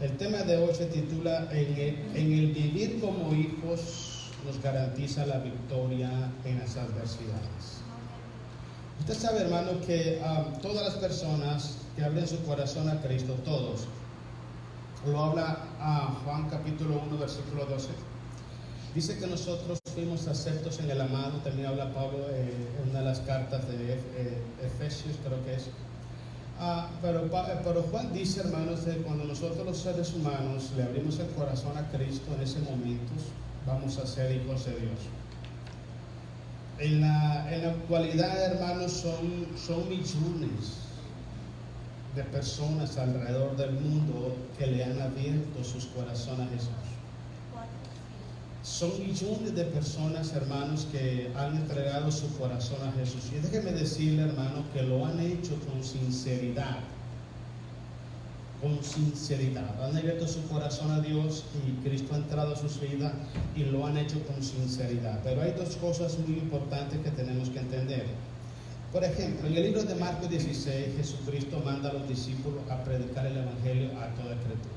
El tema de hoy se titula en el vivir como hijos nos garantiza la victoria en las adversidades. Usted sabe, hermano, que todas las personas que abren su corazón a Cristo, todos, lo habla Juan capítulo 1, versículo 12. Dice que nosotros fuimos aceptos en el amado. También habla Pablo en una de las cartas de Efesios, creo que es. Pero Juan dice, hermanos, que cuando nosotros los seres humanos le abrimos el corazón a Cristo, en ese momento vamos a ser hijos de Dios. En la actualidad, hermanos, son millones de personas alrededor del mundo que le han abierto sus corazones a Jesús. Son millones de personas, hermanos, que han entregado su corazón a Jesús. Y déjeme decirle, hermano, que lo han hecho con sinceridad. Con sinceridad. Han abierto su corazón a Dios y Cristo ha entrado a sus vidas y lo han hecho con sinceridad. Pero hay dos cosas muy importantes que tenemos que entender. Por ejemplo, en el libro de Marcos 16, Jesucristo manda a los discípulos a predicar el Evangelio a toda criatura.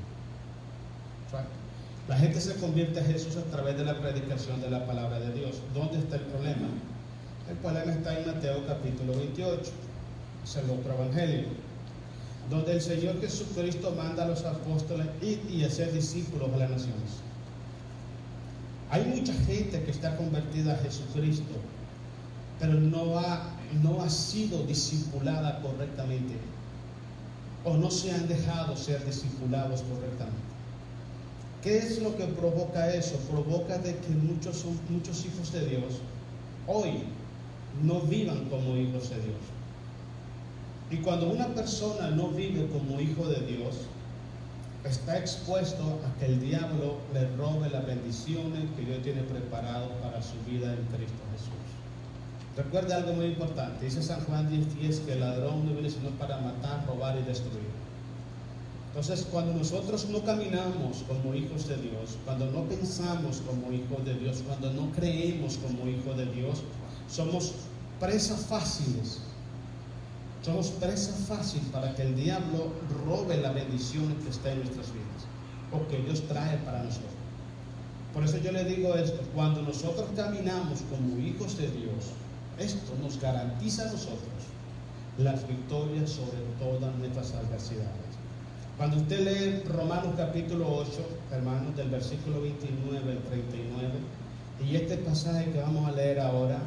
La gente se convierte a Jesús a través de la predicación de la palabra de Dios. ¿Dónde está el problema? El problema está en Mateo capítulo 28, es el otro evangelio, donde el Señor Jesucristo manda a los apóstoles ir y hacer discípulos a las naciones. Hay mucha gente que está convertida a Jesucristo, pero no ha sido discipulada correctamente, o no se han dejado ser discipulados correctamente. ¿Qué es lo que provoca eso? Provoca de que muchos hijos de Dios hoy no vivan como hijos de Dios. Y cuando una persona no vive como hijo de Dios, está expuesto a que el diablo le robe las bendiciones que Dios tiene preparado para su vida en Cristo Jesús. Recuerda algo muy importante. Dice San Juan 10:10 que el ladrón no viene sino para matar, robar y destruir. Entonces, cuando nosotros no caminamos como hijos de Dios, cuando no pensamos como hijos de Dios, cuando no creemos como hijos de Dios, somos presas fáciles. Somos presa fácil para que el diablo robe la bendición que está en nuestras vidas o que Dios trae para nosotros. Por eso yo le digo esto: cuando nosotros caminamos como hijos de Dios, esto nos garantiza a nosotros las victorias sobre todas nuestras adversidades. Cuando usted lee Romanos capítulo 8, hermanos, del versículo 29 al 39, y este pasaje que vamos a leer ahora,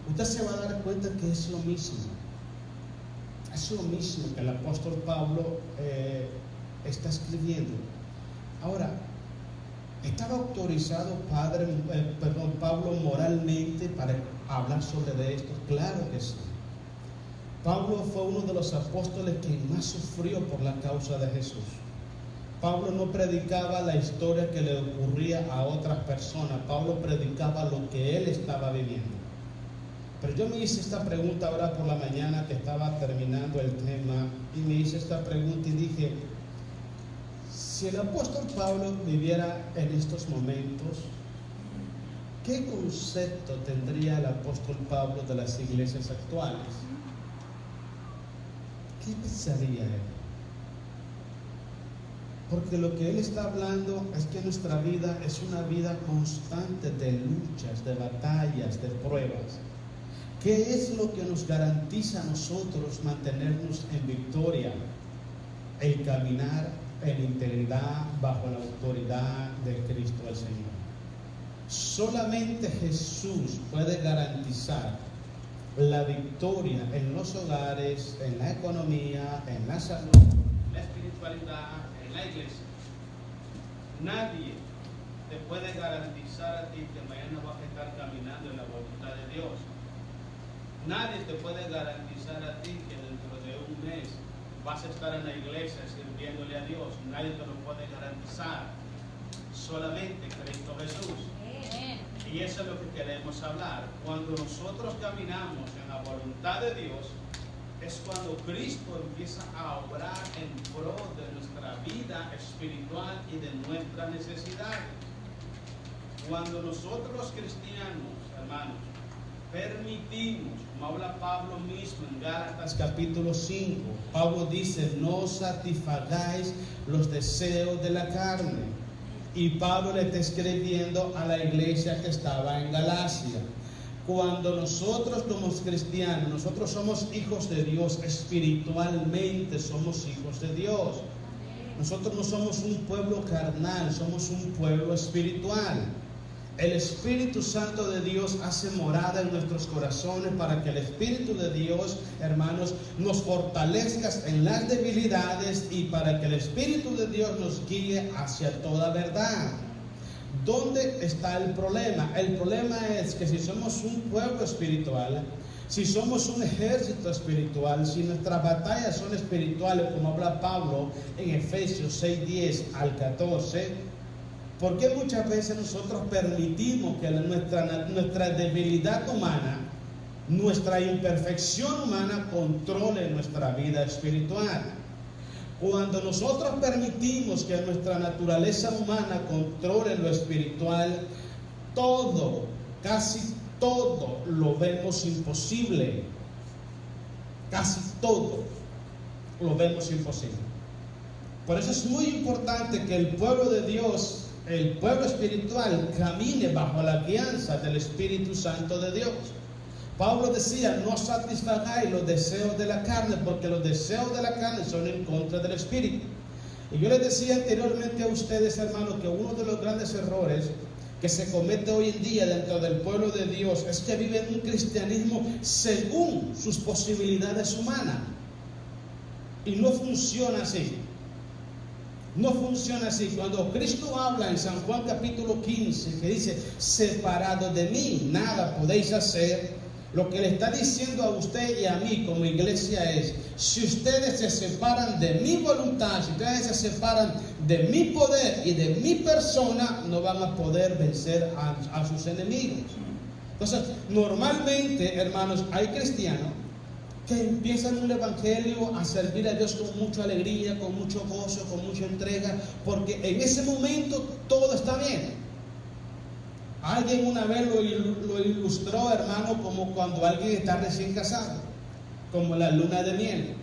usted se va a dar cuenta que es lo mismo. Es lo mismo que el apóstol Pablo está escribiendo. Ahora, ¿estaba autorizado Pablo moralmente para hablar sobre esto? Claro que sí. Pablo fue uno de los apóstoles que más sufrió por la causa de Jesús. Pablo no predicaba la historia que le ocurría a otras personas. Pablo predicaba lo que él estaba viviendo. Pero yo me hice esta pregunta ahora por la mañana que estaba terminando el tema, y me hice esta pregunta y dije: si el apóstol Pablo viviera en estos momentos, ¿qué concepto tendría el apóstol Pablo de las iglesias actuales? ¿Qué pensaría él? Porque lo que él está hablando es que nuestra vida es una vida constante de luchas, de batallas, de pruebas. ¿Qué es lo que nos garantiza a nosotros mantenernos en victoria? El caminar en integridad bajo la autoridad de Cristo el Señor. Solamente Jesús puede garantizar la victoria en los hogares, en la economía, en la salud, en la espiritualidad, en la iglesia. Nadie te puede garantizar a ti que mañana vas a estar caminando en la voluntad de Dios. Nadie te puede garantizar a ti que dentro de un mes vas a estar en la iglesia sirviéndole a Dios. Nadie te lo puede garantizar. Solamente Cristo Jesús. Y eso es lo que queremos hablar. Cuando nosotros caminamos en la voluntad de Dios, es cuando Cristo empieza a obrar en pro de nuestra vida espiritual y de nuestras necesidades. Cuando nosotros los cristianos, hermanos, permitimos, como habla Pablo mismo en Gálatas capítulo 5, Pablo dice, no satisfagáis los deseos de la carne. Y Pablo le está escribiendo a la iglesia que estaba en Galacia. Cuando nosotros somos cristianos, nosotros somos hijos de Dios, espiritualmente somos hijos de Dios. Nosotros no somos un pueblo carnal, somos un pueblo espiritual. El Espíritu Santo de Dios hace morada en nuestros corazones para que el Espíritu de Dios, hermanos, nos fortalezca en las debilidades y para que el Espíritu de Dios nos guíe hacia toda verdad. ¿Dónde está el problema? El problema es que si somos un pueblo espiritual, si somos un ejército espiritual, si nuestras batallas son espirituales, como habla Pablo en Efesios 6:10 al 14, ¿por qué muchas veces nosotros permitimos que nuestra debilidad humana, nuestra imperfección humana controle nuestra vida espiritual? Cuando nosotros permitimos que nuestra naturaleza humana controle lo espiritual, todo, casi todo lo vemos imposible. Casi todo lo vemos imposible. Por eso es muy importante que el pueblo de Dios, el pueblo espiritual, camine bajo la guianza del Espíritu Santo de Dios. Pablo decía, no satisfagáis los deseos de la carne, porque los deseos de la carne son en contra del Espíritu. Y yo les decía anteriormente a ustedes, hermanos, que uno de los grandes errores que se comete hoy en día dentro del pueblo de Dios es que viven un cristianismo según sus posibilidades humanas. Y no funciona así. No funciona así. Cuando Cristo habla en San Juan capítulo 15, que dice, separado de mí, nada podéis hacer, lo que le está diciendo a usted y a mí como iglesia es, si ustedes se separan de mi voluntad, si ustedes se separan de mi poder y de mi persona, no van a poder vencer a sus enemigos. Entonces, normalmente, hermanos, hay cristianos que empiezan un evangelio a servir a Dios con mucha alegría, con mucho gozo, con mucha entrega, porque en ese momento todo está bien. Alguien una vez lo ilustró, hermano, como cuando alguien está recién casado, como la luna de miel,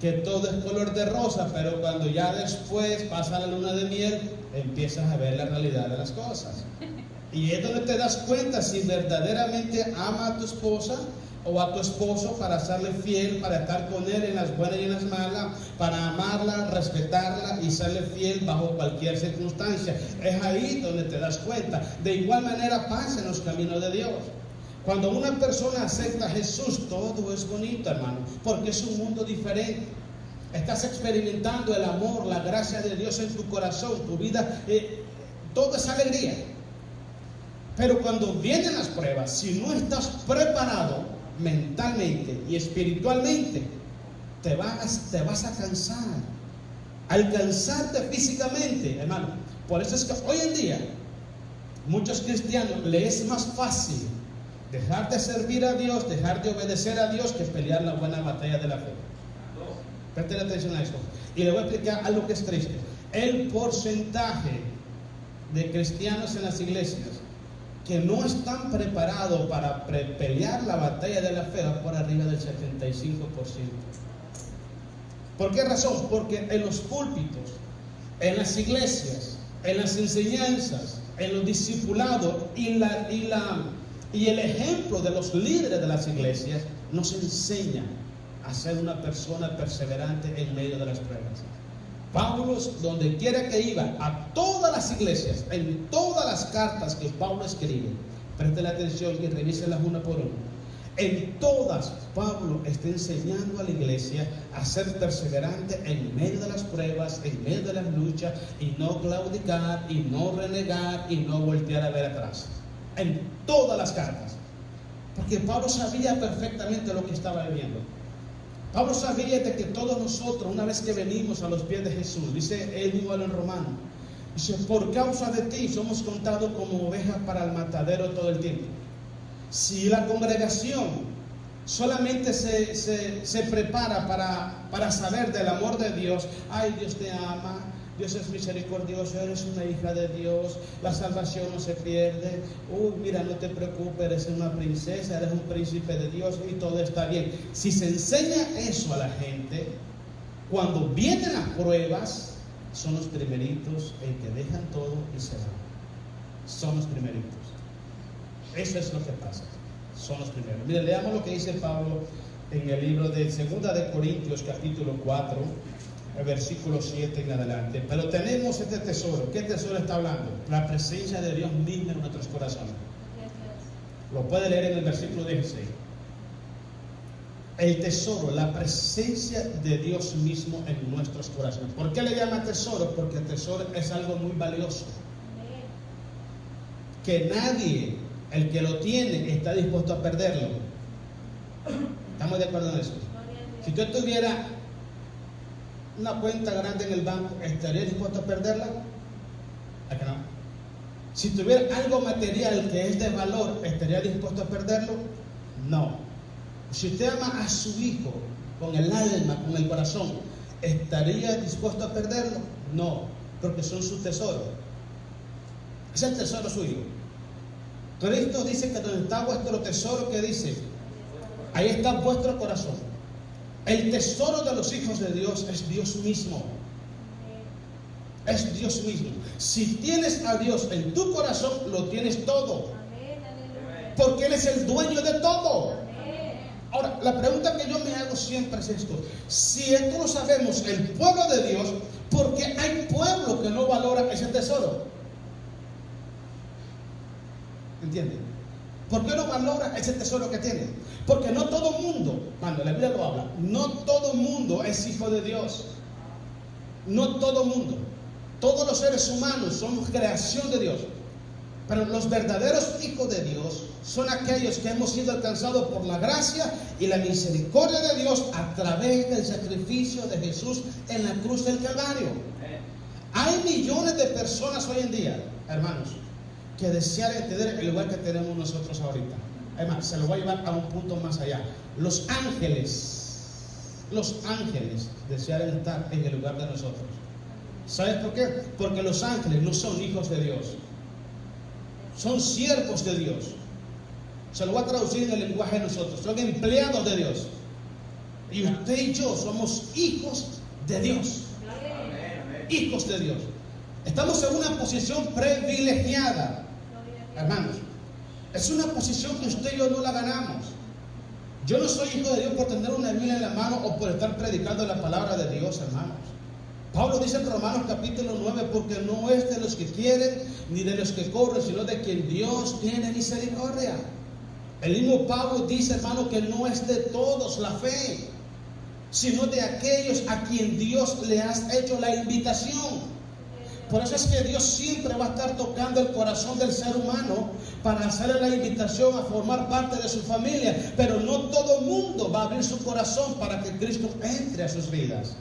que todo es color de rosa, pero cuando ya después pasa la luna de miel, empiezas a ver la realidad de las cosas. Y es donde te das cuenta si verdaderamente ama a tu esposa o a tu esposo, para serle fiel, para estar con él en las buenas y en las malas, para amarla, respetarla y serle fiel bajo cualquier circunstancia. Es ahí donde te das cuenta. De igual manera pasa en los caminos de Dios. Cuando una persona acepta a Jesús, todo es bonito, hermano, porque es un mundo diferente. Estás experimentando el amor, la gracia de Dios en tu corazón, tu vida, todo es alegría. Pero cuando vienen las pruebas, si no estás preparado mentalmente y espiritualmente, te vas a cansar. Al cansarte físicamente, hermano. Por eso es que hoy en día muchos cristianos les es más fácil dejar de servir a Dios, dejar de obedecer a Dios, que pelear la buena batalla de la fe. Presten atención a esto. Y le voy a explicar algo que es triste. El porcentaje de cristianos en las iglesias que no están preparados para pelear la batalla de la fe va por arriba del 75%. ¿Por qué razón? Porque en los púlpitos, en las iglesias, en las enseñanzas, en los discipulados y el ejemplo de los líderes de las iglesias nos enseña a ser una persona perseverante en medio de las pruebas. Pablo, donde quiera que iba, a todas las iglesias, en todas las cartas que Pablo escribe, presten atención y revísenlas una por una. En todas, Pablo está enseñando a la iglesia a ser perseverante en medio de las pruebas, en medio de las luchas, y no claudicar, y no renegar, y no voltear a ver atrás. En todas las cartas. Porque Pablo sabía perfectamente lo que estaba viviendo. Pablo sabía de que todos nosotros, una vez que venimos a los pies de Jesús, dice él igual en Romano, dice, por causa de ti somos contados como ovejas para el matadero todo el tiempo. Si la congregación solamente se prepara para saber del amor de Dios, ay, Dios te ama, Dios es misericordioso, eres una hija de Dios, la salvación no se pierde. Mira, no te preocupes, eres una princesa, eres un príncipe de Dios y todo está bien. Si se enseña eso a la gente, cuando vienen las pruebas, son los primeritos el que dejan todo y se van. Son los primeritos. Eso es lo que pasa. Son los primeros. Mire, leamos lo que dice Pablo en el libro de 2 de Corintios, capítulo 4, el versículo 7 en adelante. Pero tenemos este tesoro. ¿Qué tesoro está hablando? La presencia de Dios misma en nuestros corazones. Lo puede leer en el versículo 16. El tesoro, la presencia de Dios mismo en nuestros corazones. ¿Por qué le llama tesoro? Porque el tesoro es algo muy valioso. Que nadie, el que lo tiene, está dispuesto a perderlo. ¿Estamos de acuerdo en eso? Si tú tuviera una cuenta grande en el banco, ¿estarías dispuesto a perderla? ¿A que no? Si tuviera algo material que es de valor, ¿estaría dispuesto a perderlo? No. Si usted ama a su hijo con el alma, con el corazón, ¿estaría dispuesto a perderlo? No, porque son su tesoro. Es el tesoro suyo. Cristo dice que donde está vuestro tesoro, ¿qué dice? Ahí está vuestro corazón. El tesoro de los hijos de Dios es Dios mismo. Es Dios mismo. Si tienes a Dios en tu corazón, lo tienes todo. Porque Él es el dueño de todo. Ahora, la pregunta que yo me hago siempre es esto: si esto lo sabemos, el pueblo de Dios, ¿por qué hay pueblo que no valora ese tesoro? ¿Entienden? ¿Por qué no valora ese tesoro que tiene? Porque no todo mundo, cuando la Biblia lo habla, no todo mundo es hijo de Dios. No todo mundo. Todos los seres humanos somos creación de Dios. Pero los verdaderos hijos de Dios son aquellos que hemos sido alcanzados por la gracia y la misericordia de Dios a través del sacrificio de Jesús en la cruz del Calvario. Hay millones de personas hoy en día, hermanos, que desean tener el lugar que tenemos nosotros ahorita. Además, se lo voy a llevar a un punto más allá. Los ángeles desean estar en el lugar de nosotros. ¿Sabes por qué? Porque los ángeles no son hijos de Dios. Son siervos de Dios. Se lo voy a traducir en el lenguaje de nosotros. Son empleados de Dios. Y usted y yo somos hijos de Dios. Hijos de Dios. Estamos en una posición privilegiada, hermanos. Es una posición que usted y yo no la ganamos. Yo no soy hijo de Dios por tener una Biblia en la mano o por estar predicando la palabra de Dios, hermanos. Pablo dice en Romanos capítulo 9, porque no es de los que quieren ni de los que corren, sino de quien Dios tiene misericordia. El mismo Pablo dice, hermano, que no es de todos la fe, sino de aquellos a quien Dios le ha hecho la invitación. Por eso es que Dios siempre va a estar tocando el corazón del ser humano para hacerle la invitación a formar parte de su familia. Pero no todo el mundo va a abrir su corazón para que Cristo entre a sus vidas.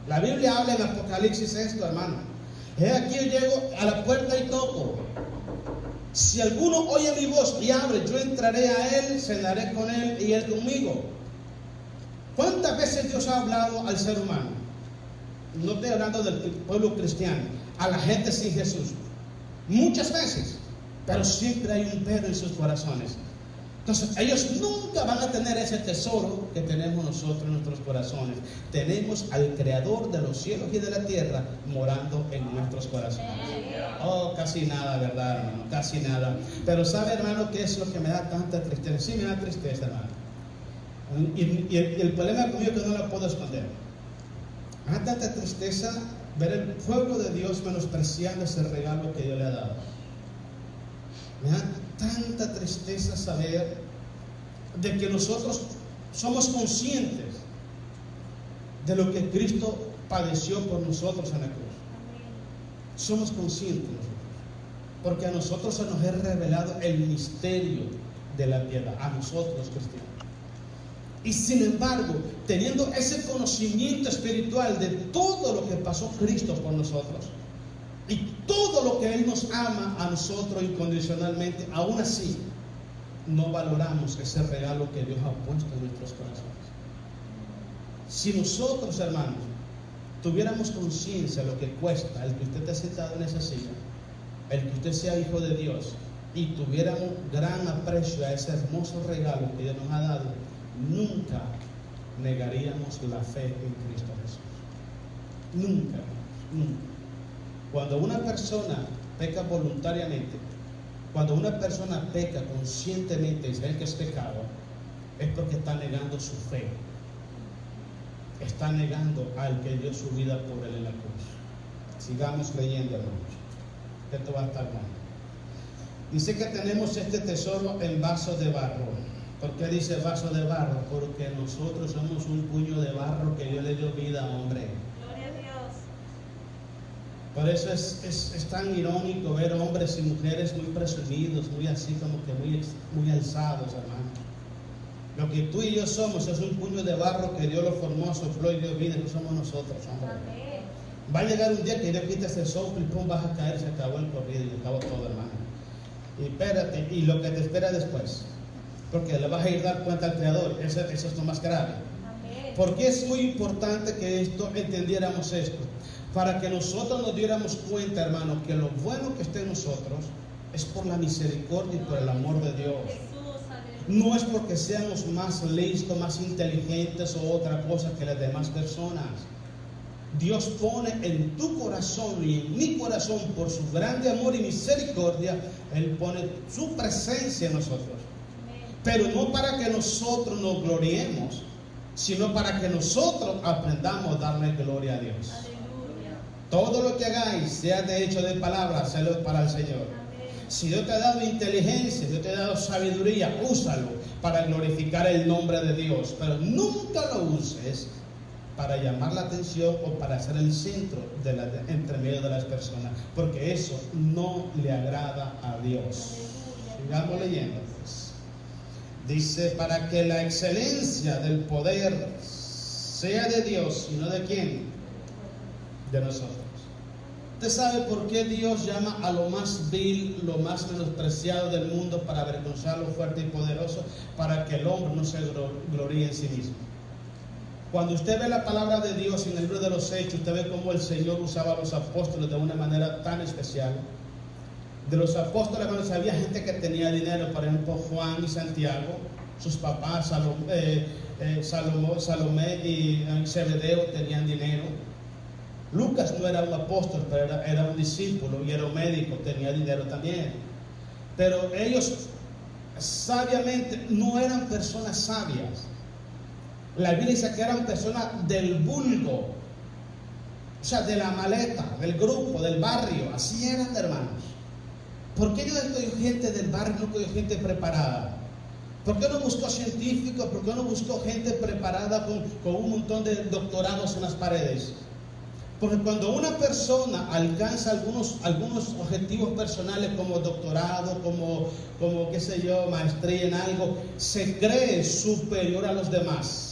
La Biblia habla en Apocalipsis esto, hermano. He aquí yo llego a la puerta y toco. Si alguno oye mi voz y abre, yo entraré a él, cenaré con él y él conmigo. ¿Cuántas veces Dios ha hablado al ser humano? No estoy hablando del pueblo cristiano, a la gente sin Jesús. Muchas veces, pero siempre hay un pero en sus corazones. Entonces, ellos nunca van a tener ese tesoro que tenemos nosotros en nuestros corazones. Tenemos al Creador de los cielos y de la tierra morando en nuestros corazones. Oh, casi nada, ¿verdad, hermano? Casi nada. Pero ¿sabe, hermano, qué es lo que me da tanta tristeza? Sí, me da tristeza, hermano. Y el problema conmigo es que no lo puedo esconder. Me da tanta tristeza ver el pueblo de Dios menospreciando ese regalo que Dios le ha dado. Me da tanta tristeza saber de que nosotros somos conscientes de lo que Cristo padeció por nosotros en la cruz. Somos conscientes nosotros, porque a nosotros se nos ha revelado el misterio de la piedad, a nosotros los cristianos. Y sin embargo, teniendo ese conocimiento espiritual de todo lo que pasó Cristo por nosotros, y todo lo que Él nos ama a nosotros incondicionalmente, aún así no valoramos ese regalo que Dios ha puesto en nuestros corazones. Si nosotros, hermanos, tuviéramos conciencia de lo que cuesta el que usted esté sentado en esa silla, el que usted sea hijo de Dios, y tuviéramos gran aprecio a ese hermoso regalo que Dios nos ha dado, nunca negaríamos la fe en Cristo Jesús. Nunca, nunca. Cuando una persona peca voluntariamente, cuando una persona peca conscientemente y sabe que es pecado, es porque está negando su fe. Está negando al que dio su vida por él en la cruz. Sigamos leyendo, hermanos. Esto va a estar bueno. Dice que tenemos este tesoro en vasos de barro. ¿Por qué dice vaso de barro? Porque nosotros somos un puño de barro que Dios le dio vida, hombre. Gloria a Dios. Por eso es tan irónico ver hombres y mujeres muy presumidos, muy así como que muy alzados, hermano. Lo que tú y yo somos es un puño de barro que Dios lo formó, sopló y dio vida. No somos nosotros, hombre. Amén. Va a llegar un día que Dios quita ese soplo y pum, vas a caer, se acabó el corrido y acabó todo, hermano. Y espérate, y lo que te espera después, porque le vas a ir a dar cuenta al Creador. Eso es lo más grave. Amén. Porque es muy importante que entendiéramos esto, para que nosotros nos diéramos cuenta, hermano, que lo bueno que está en nosotros es por la misericordia y por el amor de Dios. No es porque seamos más listos, más inteligentes o otra cosa que las demás personas. Dios pone en tu corazón y en mi corazón, por su grande amor y misericordia, Él pone su presencia en nosotros. Pero no para que nosotros nos gloriemos, sino para que nosotros aprendamos a darle gloria a Dios. Aleluya. Todo lo que hagáis, sea de hecho de palabra, hacedlo para el Señor. Amén. Si Dios te ha dado inteligencia, Dios te ha dado sabiduría, úsalo para glorificar el nombre de Dios. Pero nunca lo uses para llamar la atención o para ser el centro entre medio de las personas, porque eso no le agrada a Dios. Sigamos leyendo, pues. Dice, para que la excelencia del poder sea de Dios y no de quién, de nosotros. ¿Usted sabe por qué Dios llama a lo más vil, lo más menospreciado del mundo para avergonzar lo fuerte y poderoso? Para que el hombre no se gloríe en sí mismo. Cuando usted ve la palabra de Dios en el libro de los Hechos, usted ve cómo el Señor usaba a los apóstoles de una manera tan especial. De los apóstoles, hermanos, había gente que tenía dinero, por ejemplo, Juan y Santiago, sus papás, Salomé y Zebedeo tenían dinero. Lucas no era un apóstol, pero era un discípulo y era un médico, tenía dinero también. Pero ellos sabiamente no eran personas sabias. La Biblia dice que eran personas del vulgo, o sea, de la maleta, del grupo, del barrio. Así eran, hermanos. ¿Por qué yo escogió gente del barrio, no escogió gente preparada? ¿Por qué no buscó científicos? ¿Por qué no buscó gente preparada con un montón de doctorados en las paredes? Porque cuando una persona alcanza algunos objetivos personales como doctorado, como qué sé yo, maestría en algo, se cree superior a los demás.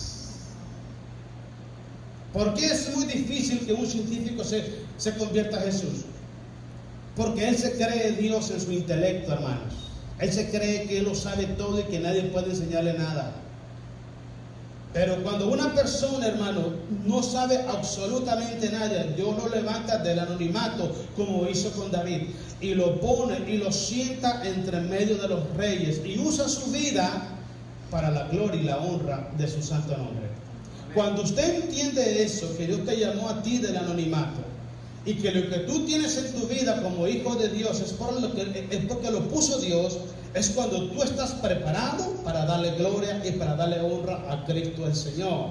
¿Por qué es muy difícil que un científico se convierta a Jesús? Porque él se cree Dios en su intelecto, hermanos. Él se cree que él lo sabe todo y que nadie puede enseñarle nada. Pero cuando una persona, hermano, no sabe absolutamente nada, Dios lo levanta del anonimato, como hizo con David, y lo pone y lo sienta entre medio de los reyes y usa su vida para la gloria y la honra de su santo nombre. Cuando usted entiende eso, que Dios te llamó a ti del anonimato, y que lo que tú tienes en tu vida como hijo de Dios es porque lo puso Dios, es cuando tú estás preparado para darle gloria y para darle honra a Cristo el Señor.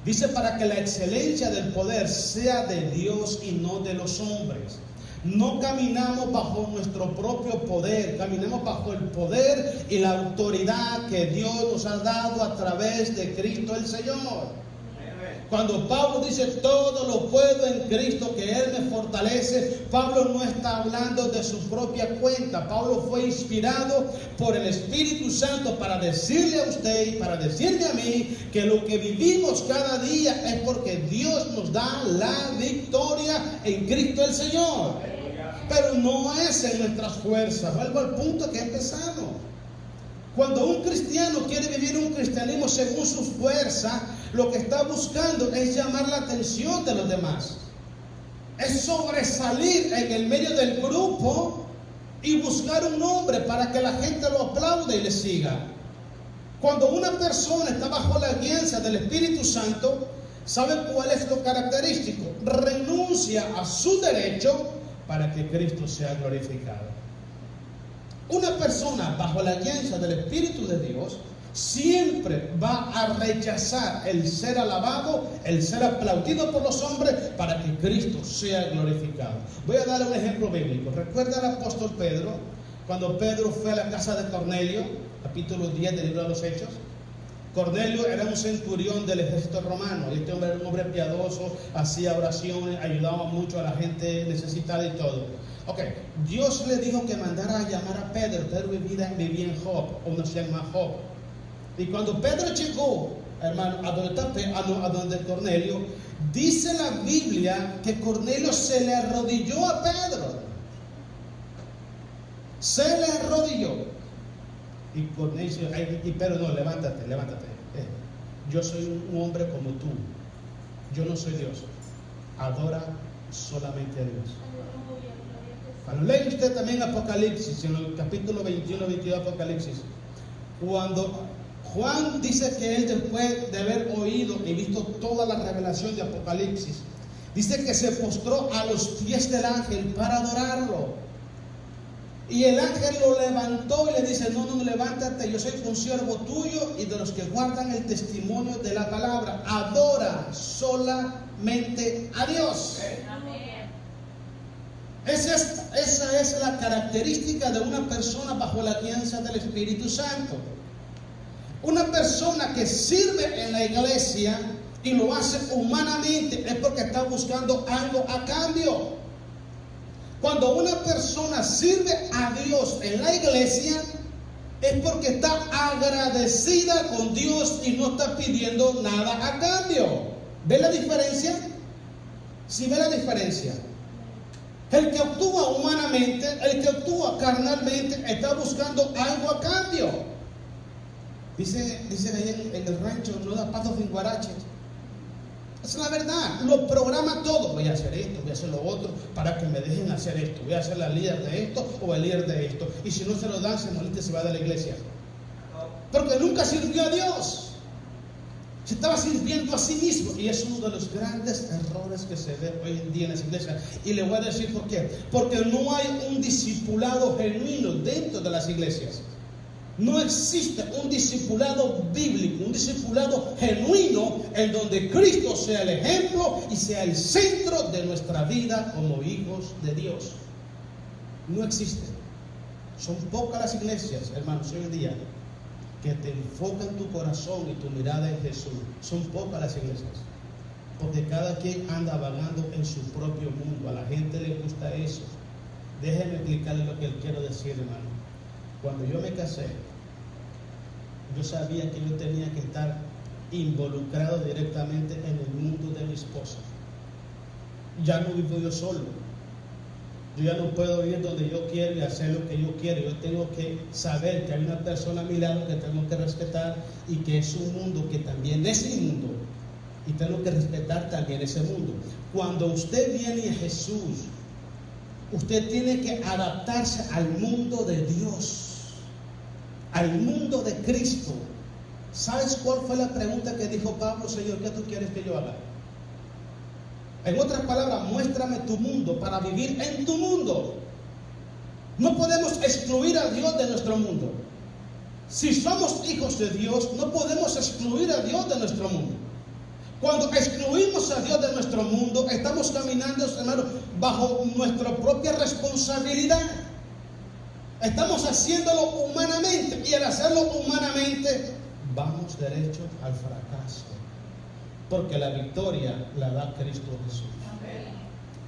Dice, para que la excelencia del poder sea de Dios y no de los hombres. No caminamos bajo nuestro propio poder, caminamos bajo el poder y la autoridad que Dios nos ha dado a través de Cristo el Señor. Cuando Pablo dice todo lo puedo en Cristo que Él me fortalece, Pablo no está hablando de su propia cuenta. Pablo fue inspirado por el Espíritu Santo para decirle a usted y para decirme a mí que lo que vivimos cada día es porque Dios nos da la victoria en Cristo el Señor. Pero no es en nuestras fuerzas. Vuelvo al punto que empezamos. Cuando un cristiano quiere vivir un cristianismo según sus fuerzas, lo que está buscando es llamar la atención de los demás. Es sobresalir en el medio del grupo y buscar un nombre para que la gente lo aplaude y le siga. Cuando una persona está bajo la guianza del Espíritu Santo, ¿sabe cuál es lo característico? Renuncia a su derecho para que Cristo sea glorificado. Una persona bajo la guianza del Espíritu de Dios siempre va a rechazar el ser alabado, el ser aplaudido por los hombres para que Cristo sea glorificado. Voy a dar un ejemplo bíblico. ¿Recuerda al apóstol Pedro? Cuando Pedro fue a la casa de Cornelio, capítulo 10 del libro de los Hechos. Cornelio era un centurión del ejército romano. Este hombre era un hombre piadoso, hacía oraciones, ayudaba mucho a la gente necesitada y todo. Ok, Dios le dijo que mandara a llamar a Pedro. Pedro vivía en Job, o no se llama Job. Y cuando Pedro llegó, hermano, a donde Cornelio, dice la Biblia que Cornelio se le arrodilló a Pedro. Se le arrodilló. Y Cornelio dice, y Pedro, no, levántate. Yo soy un hombre como tú. Yo no soy Dios. Adora solamente a Dios. Cuando lee usted también Apocalipsis, en el capítulo 21, 22 de Apocalipsis, cuando Juan dice que él, después de haber oído y visto toda la revelación de Apocalipsis, dice que se postró a los pies del ángel para adorarlo. Y el ángel lo levantó y le dice, no, levántate, yo soy un siervo tuyo y de los que guardan el testimonio de la palabra. Adora solamente a Dios. Amén. Esa es la característica de una persona bajo la guianza del Espíritu Santo. Una persona que sirve en la iglesia y lo hace humanamente es porque está buscando algo a cambio. Cuando una persona sirve a Dios en la iglesia es porque está agradecida con Dios y no está pidiendo nada a cambio. ¿Ve la diferencia? ¿Sí ve la diferencia? El que actúa humanamente, el que actúa carnalmente, está buscando algo a cambio. Dicen ahí en el rancho, no da patos sin guaraches. Es la verdad, lo programa todo. Voy a hacer esto, voy a hacer lo otro, para que me dejen hacer esto. Voy a ser la líder de esto o el líder de esto. Y si no se lo dan, se molesta y se va de la iglesia. Porque nunca sirvió a Dios. Se estaba sirviendo a sí mismo. Y es uno de los grandes errores que se ve hoy en día en las iglesias. Y le voy a decir por qué. Porque no hay un discipulado genuino dentro de las iglesias. No existe un discipulado bíblico, un discipulado genuino en donde Cristo sea el ejemplo y sea el centro de nuestra vida como hijos de Dios. No existe. Son pocas las iglesias, hermanos, hoy en día que te enfocan tu corazón y tu mirada en Jesús. Son pocas las iglesias. Porque cada quien anda vagando en su propio mundo. A la gente le gusta eso. Déjenme explicarle lo que quiero decir, hermano. Cuando yo me casé, yo sabía que yo tenía que estar involucrado directamente en el mundo de mi esposa. Ya no vivo yo solo. Yo ya no puedo ir donde yo quiero y hacer lo que yo quiero. Yo tengo que saber que hay una persona a mi lado que tengo que respetar y que es un mundo que también es mi mundo. Y tengo que respetar también ese mundo. Cuando usted viene a Jesús, usted tiene que adaptarse al mundo de Dios, al mundo de Cristo. ¿Sabes cuál fue la pregunta que dijo Pablo? Señor, ¿qué tú quieres que yo haga? En otras palabras, muéstrame tu mundo para vivir en tu mundo. No podemos excluir a Dios de nuestro mundo. Si somos hijos de Dios, no podemos excluir a Dios de nuestro mundo. Cuando excluimos a Dios de nuestro mundo, estamos caminando, hermano, bajo nuestra propia responsabilidad. Estamos haciéndolo humanamente y al hacerlo humanamente vamos derecho al fracaso. Porque la victoria la da Cristo Jesús.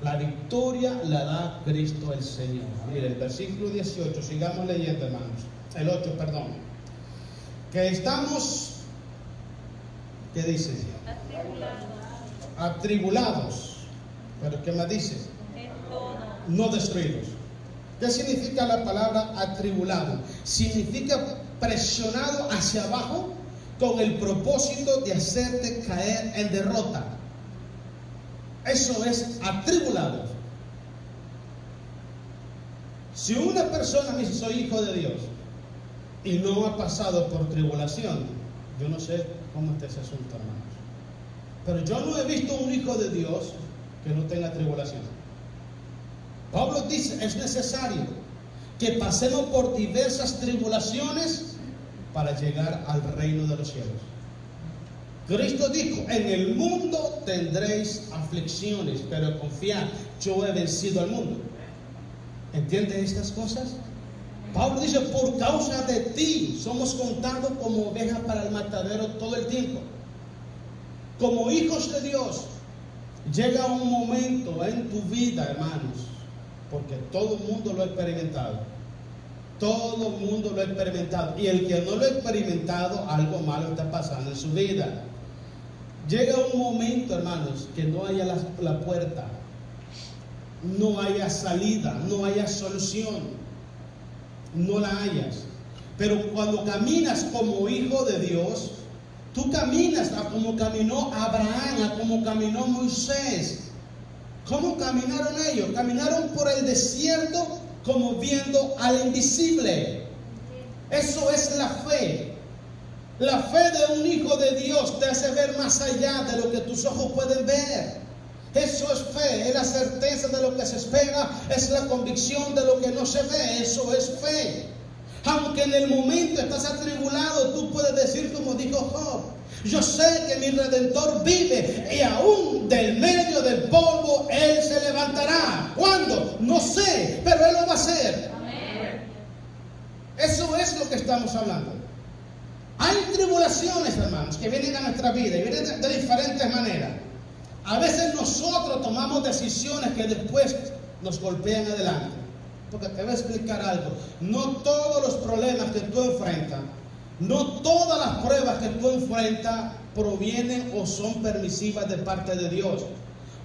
La victoria la da Cristo el Señor. Mire, el versículo 18, sigamos leyendo, hermanos. El 8, perdón. Que estamos, ¿qué dice? Atribulados. ¿Pero qué más dice? No destruidos. ¿Qué significa la palabra atribulado? Significa presionado hacia abajo, con el propósito de hacerte caer en derrota. Eso es atribulados. Si una persona me dice soy hijo de Dios y no ha pasado por tribulación, yo no sé cómo está ese asunto, hermanos. Pero yo no he visto un hijo de Dios que no tenga tribulación. Pablo dice, es necesario que pasemos por diversas tribulaciones para llegar al reino de los cielos. Cristo dijo, en el mundo tendréis aflicciones, pero confiad, yo he vencido al mundo. ¿Entiendes estas cosas? Pablo dice, por causa de ti somos contados como ovejas para el matadero todo el tiempo. Como hijos de Dios, llega un momento en tu vida, hermanos, porque todo el mundo lo ha experimentado. Todo el mundo lo ha experimentado. Y el que no lo ha experimentado, algo malo está pasando en su vida. Llega un momento, hermanos, que no haya la puerta, no haya salida, no haya solución, no la hayas. Pero cuando caminas como hijo de Dios, tú caminas a como caminó Abraham, a como caminó Moisés. ¿Cómo caminaron ellos? Caminaron por el desierto como viendo al invisible. Eso es la fe. La fe de un hijo de Dios te hace ver más allá de lo que tus ojos pueden ver. Eso es fe, es la certeza de lo que se espera, es la convicción de lo que no se ve. Eso es fe. Aunque en el momento estás atribulado, tú puedes decir como dijo Job, yo sé que mi Redentor vive y aún del medio del polvo Él se levantará. ¿Cuándo? No sé, pero Él lo va a hacer. Amén. Eso es lo que estamos hablando. Hay tribulaciones, hermanos, que vienen a nuestra vida y vienen de diferentes maneras. A veces nosotros tomamos decisiones que después nos golpean adelante. Porque te voy a explicar algo. No todos los problemas que tú enfrentas, no todas las pruebas que tú enfrentas provienen o son permisivas de parte de Dios.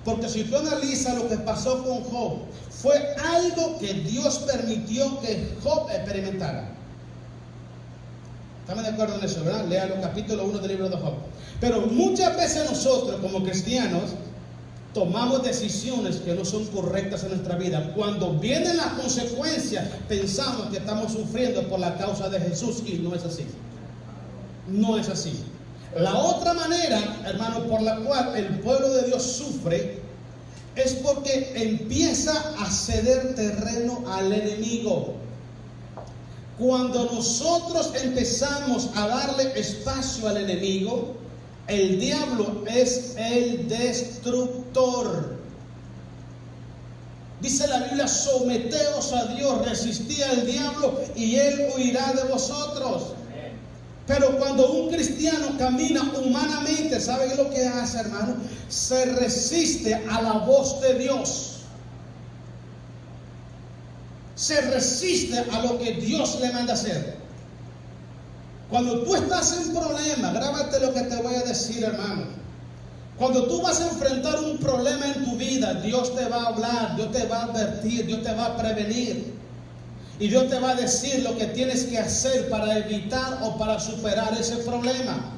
Porque si tú analizas lo que pasó con Job, fue algo que Dios permitió que Job experimentara. ¿Estamos de acuerdo en eso, verdad? Lean el capítulo 1 del libro de Job. Pero muchas veces nosotros como cristianos tomamos decisiones que no son correctas en nuestra vida. Cuando vienen las consecuencias, pensamos que estamos sufriendo por la causa de Jesús y no es así. No es así. La otra manera, hermano, por la cual el pueblo de Dios sufre es porque empieza a ceder terreno al enemigo. Cuando nosotros empezamos a darle espacio al enemigo, el diablo es el destructor. Dice la Biblia, someteos a Dios, resistid al diablo y él huirá de vosotros. Pero cuando un cristiano camina humanamente, ¿sabe qué es lo que hace, hermano? Se resiste a la voz de Dios. Se resiste a lo que Dios le manda hacer. Cuando tú estás en problema, grábate lo que te voy a decir, hermano. Cuando tú vas a enfrentar un problema en tu vida, Dios te va a hablar, Dios te va a advertir, Dios te va a prevenir. Y Dios te va a decir lo que tienes que hacer para evitar o para superar ese problema.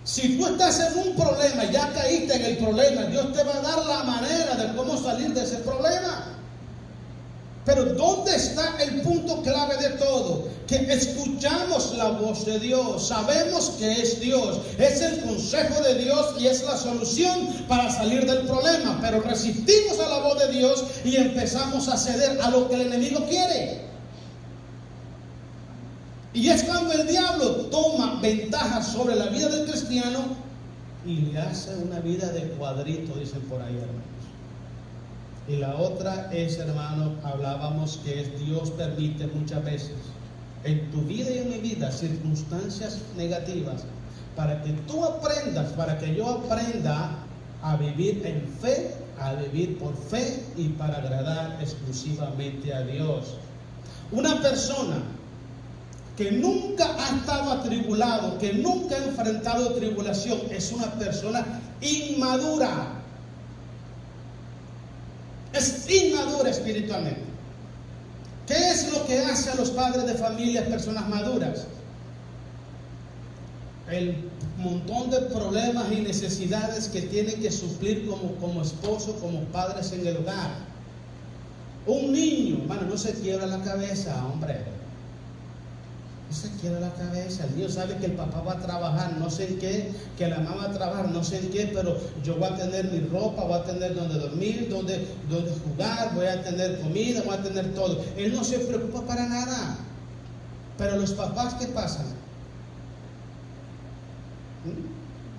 Si tú estás en un problema, ya caíste en el problema, Dios te va a dar la manera de cómo salir de ese problema. Pero ¿dónde está el punto clave de todo? Que escuchamos la voz de Dios, sabemos que es Dios, es el consejo de Dios y es la solución para salir del problema. Pero resistimos a la voz de Dios y empezamos a ceder a lo que el enemigo quiere. Y es cuando el diablo toma ventaja sobre la vida del cristiano y le hace una vida de cuadrito, dicen por ahí, hermanos. Y la otra es, hermano, hablábamos que Dios permite muchas veces en tu vida y en mi vida circunstancias negativas para que tú aprendas, para que yo aprenda a vivir en fe, a vivir por fe y para agradar exclusivamente a Dios. Una persona que nunca ha estado atribulado, que nunca ha enfrentado tribulación, es una persona inmadura. Es inmadura espiritualmente. ¿Qué es lo que hace a los padres de familia personas maduras? el montón de problemas y necesidades que tienen que suplir como esposo, como padres en el hogar. Un niño, hermano, no se quiebra la cabeza, hombre. No se quiebra la cabeza. El niño sabe que el papá va a trabajar, no sé en qué, que la mamá va a trabajar, no sé en qué, pero yo voy a tener mi ropa, voy a tener donde dormir, donde jugar, voy a tener comida, voy a tener todo. Él no se preocupa para nada. Pero los papás, ¿qué pasan?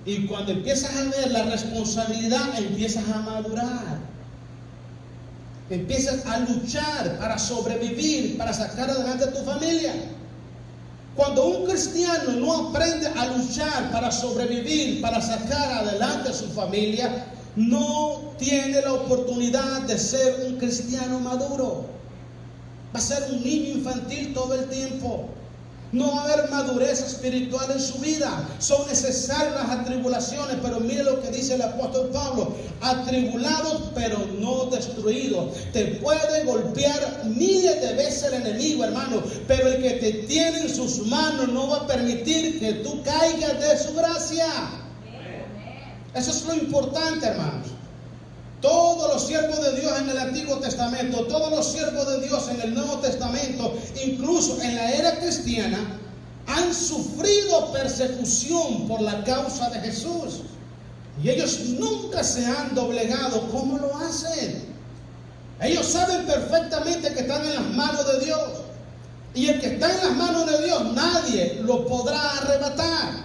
Y cuando empiezas a ver la responsabilidad, empiezas a madurar. Empiezas a luchar para sobrevivir, para sacar adelante a tu familia. Cuando un cristiano no aprende a luchar para sobrevivir, para sacar adelante a su familia, no tiene la oportunidad de ser un cristiano maduro. Va a ser un niño infantil todo el tiempo. No va a haber madurez espiritual en su vida. Son necesarias las atribulaciones, pero mire lo que dice el apóstol Pablo: atribulados pero no destruidos. Te puede golpear miles de veces el enemigo, hermano, pero el que te tiene en sus manos no va a permitir que tú caigas de su gracia. Eso es lo importante, hermanos. Todos los siervos de Dios en el Antiguo Testamento, todos los siervos de Dios en el Nuevo Testamento, incluso en la era cristiana, han sufrido persecución por la causa de Jesús. Y ellos nunca se han doblegado. ¿Cómo lo hacen? Ellos saben perfectamente que están en las manos de Dios. Y el que está en las manos de Dios, nadie lo podrá arrebatar.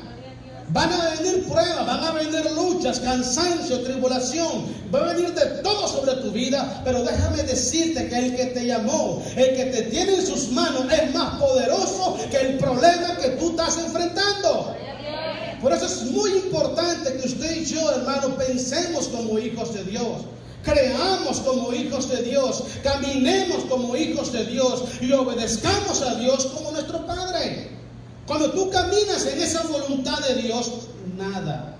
Van a venir pruebas, van a venir luchas, cansancio, tribulación. Va a venir de todo sobre tu vida. Pero déjame decirte que el que te llamó, el que te tiene en sus manos, es más poderoso que el problema que tú estás enfrentando. Por eso es muy importante que usted y yo, hermano, pensemos como hijos de Dios. Creamos como hijos de Dios. Caminemos como hijos de Dios. Y obedezcamos a Dios como nuestro Padre. Cuando tú caminas en esa voluntad de Dios, nada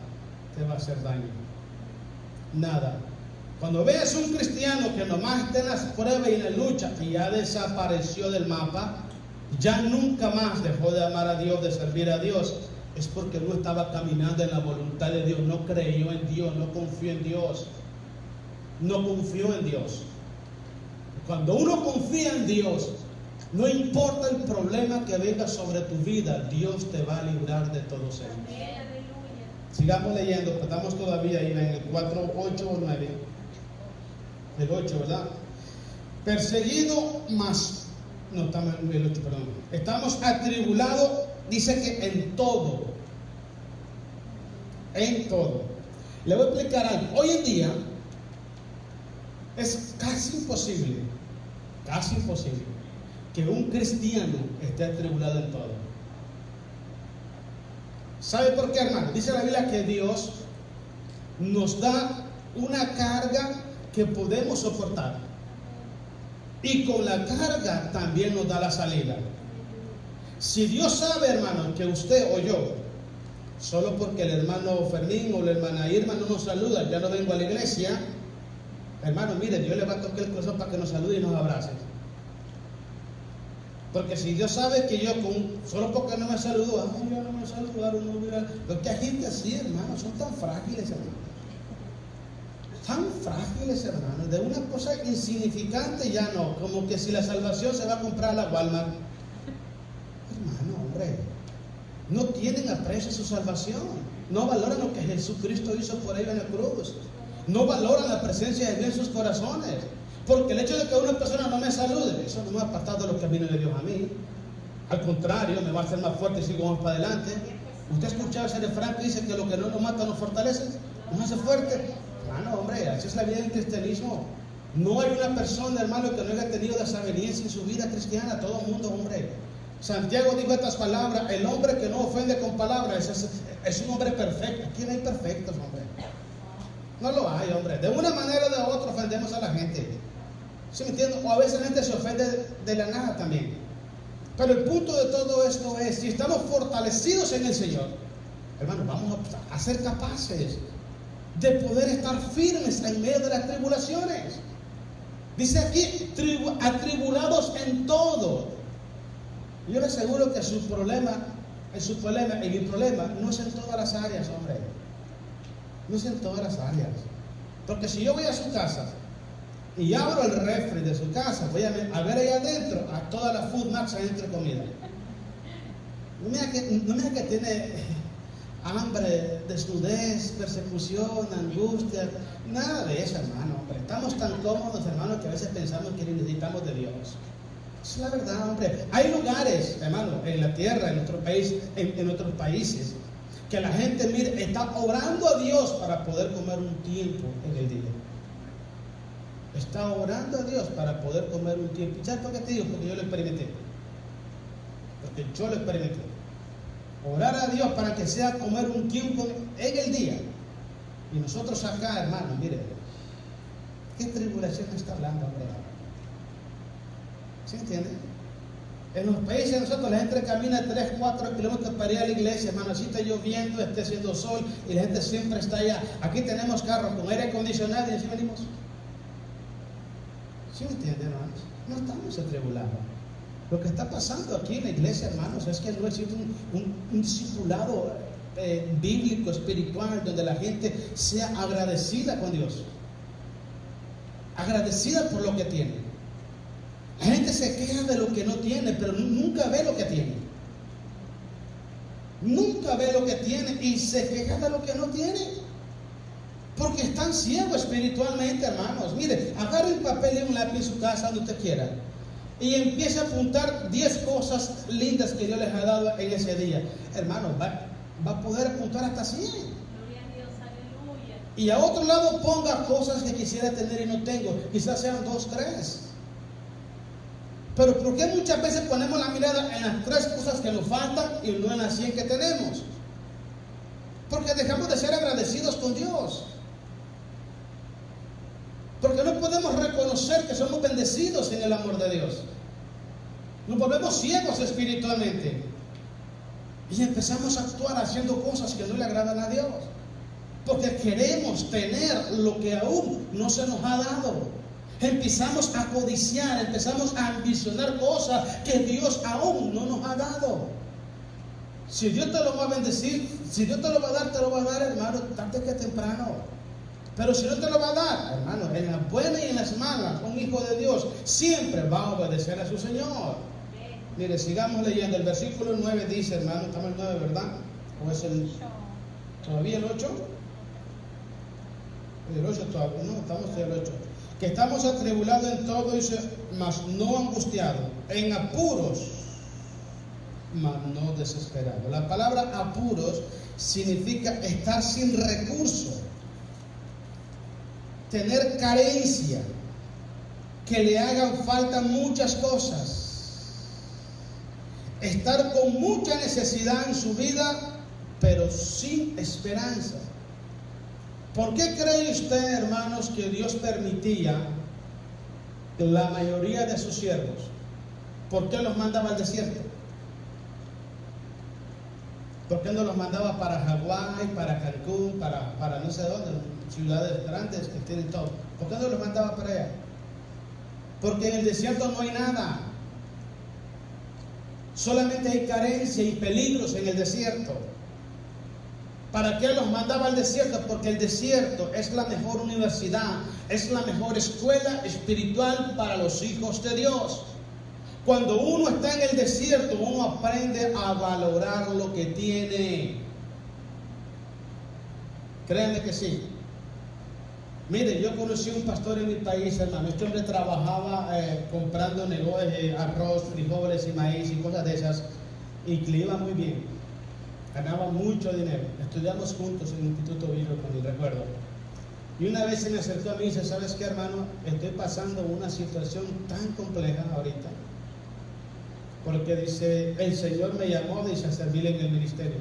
te va a hacer daño. Nada. Cuando veas un cristiano que nomás está en las pruebas y en la lucha y ya desapareció del mapa, ya nunca más dejó de amar a Dios, de servir a Dios, es porque no estaba caminando en la voluntad de Dios, no creyó en Dios, no confió en Dios. No confió en Dios. Cuando uno confía en Dios, no importa el problema que venga sobre tu vida, Dios te va a librar de todos ellos. Sigamos leyendo, estamos todavía ahí en el 4, 8 o 9. El 8, ¿verdad? Perseguido más. No, estamos en el 8, perdón. Estamos atribulados, dice que en todo. En todo. Le voy a explicar algo. Hoy en día es casi imposible que un cristiano esté atribulado en todo. ¿Sabe por qué, hermano? Dice la Biblia que Dios nos da una carga que podemos soportar. Y con la carga también nos da la salida. Si Dios sabe, hermano, que usted o yo, solo porque el hermano Fermín o la hermana Irma no nos saludan, ya no vengo a la iglesia, hermano, mire, Dios le va a tocar el corazón para que nos salude y nos abrace. Porque si Dios sabe que yo, solo porque no me saludó, yo no me saludaron, no hubiera. Porque hay gente así, hermano, son tan frágiles, hermano. Tan frágiles, hermano. De una cosa insignificante ya no. Como que si la salvación se va a comprar a la Walmart. Hermano, hombre, no tienen aprecio a su salvación. No valoran lo que Jesucristo hizo por ellos en la cruz. No valoran la presencia de Dios en sus corazones. Porque el hecho de que una persona no me salude, eso no me ha apartado de los caminos de Dios a mí. Al contrario, me va a hacer más fuerte y sigo más para adelante. ¿Usted ha escuchado ese refrán que dice que lo que no nos mata nos fortalece? ¿Nos hace fuerte? Hermano, hombre, así es la vida del cristianismo. No hay una persona, hermano, que no haya tenido desaveniencia en su vida cristiana. Todo el mundo, hombre. Santiago dijo estas palabras: el hombre que no ofende con palabras es un hombre perfecto. Aquí no hay perfectos, hombre. No lo hay, hombre. De una manera o de otra ofendemos a la gente. ¿Sí me entiendes? O a veces la gente se ofende de la nada también. Pero el punto de todo esto es, si estamos fortalecidos en el Señor, hermano, vamos a ser capaces de poder estar firmes en medio de las tribulaciones. Dice aquí, atribulados en todo. Yo le aseguro que su problema en su problema. Y mi problema no es en todas las áreas, hombre. No es en todas las áreas. Porque si yo voy a su casa y abro el refri de su casa, voy a ver ahí adentro a toda la Food Max adentro de comida. No me diga que tiene hambre, desnudez, persecución, angustia, nada de eso, hermano. Hombre, estamos tan cómodos, hermano, que a veces pensamos que necesitamos de Dios. Es la verdad, hombre. Hay lugares, hermano, en la tierra, en nuestro país, en otros países, que la gente, mire, está orando a Dios para poder comer un tiempo en el día. Está orando a Dios para poder comer un tiempo. ¿Sabes por qué te digo? Porque yo lo experimenté. Porque yo lo experimenté. Orar a Dios para que sea comer un tiempo en el día. Y nosotros acá, hermano, mire, ¿qué tribulación está hablando, hombre? ¿Sí entiende? En los países de nosotros la gente camina 3, 4 kilómetros para ir a la iglesia, hermano. Si está lloviendo, esté haciendo sol y la gente siempre está allá. Aquí tenemos carros con aire acondicionado y así venimos. ¿Sí me entiende, hermanos? No estamos atribulados. Lo que está pasando aquí en la iglesia, hermanos, es que no existe un discipulado bíblico, espiritual, donde la gente sea agradecida con Dios. Agradecida por lo que tiene. La gente se queja de lo que no tiene, pero nunca ve lo que tiene. Nunca ve lo que tiene y se queja de lo que no tiene. Porque están ciegos espiritualmente, hermanos. Mire, agarre un papel y un lápiz en su casa, donde usted quiera, y empiece a apuntar 10 cosas lindas que Dios les ha dado en ese día. Hermano, va a poder apuntar hasta 100. Gloria a Dios, aleluya. Y a otro lado ponga cosas que quisiera tener y no tengo. Quizás sean 2, 3. Pero ¿por qué muchas veces ponemos la mirada en las 3 cosas que nos faltan y no en las 100 que tenemos? Porque dejamos de ser agradecidos con Dios. Porque no podemos reconocer que somos bendecidos en el amor de Dios. Nos volvemos ciegos espiritualmente. Y empezamos a actuar haciendo cosas que no le agradan a Dios. Porque queremos tener lo que aún no se nos ha dado. Empezamos a codiciar, empezamos a ambicionar cosas que Dios aún no nos ha dado. Si Dios te lo va a bendecir, si Dios te lo va a dar, hermano, tarde que temprano. Pero si no te lo va a dar, hermano, en las buenas y en las malas, un hijo de Dios siempre va a obedecer a su Señor. Mire, sigamos leyendo. El versículo 9 dice, hermano, estamos en el 9, ¿verdad? ¿O es el todavía el 8? El 8 todavía, no, estamos en el 8. Que estamos atribulados en todo, dice, mas no angustiados, en apuros, mas no desesperados. La palabra apuros significa estar sin recurso, tener carencia, que le hagan falta muchas cosas, estar con mucha necesidad en su vida, pero sin esperanza. ¿Por qué cree usted, hermanos, que Dios permitía la mayoría de sus siervos? ¿Por qué los mandaba al desierto? ¿Por qué no los mandaba para Hawái, para Cancún, para no sé dónde, ciudades grandes que tienen todo? ¿Por qué no los mandaba para allá? Porque en el desierto no hay nada. Solamente hay carencia y peligros en el desierto. ¿Para qué los mandaba al desierto? Porque el desierto es la mejor universidad, es la mejor escuela espiritual para los hijos de Dios. Cuando uno está en el desierto, uno aprende a valorar lo que tiene. Créanme que sí. Mire, yo conocí a un pastor en mi país, hermano. Este hombre trabajaba comprando arroz, frijoles y maíz y cosas de esas, y que le iba muy bien. Ganaba mucho dinero. Estudiamos juntos en el Instituto Bíblico, cuando recuerdo. Y una vez se me acercó a mí y dice, ¿sabes qué, hermano? Estoy pasando una situación tan compleja ahorita. Porque dice, el Señor me llamó, dice, a servir en el ministerio.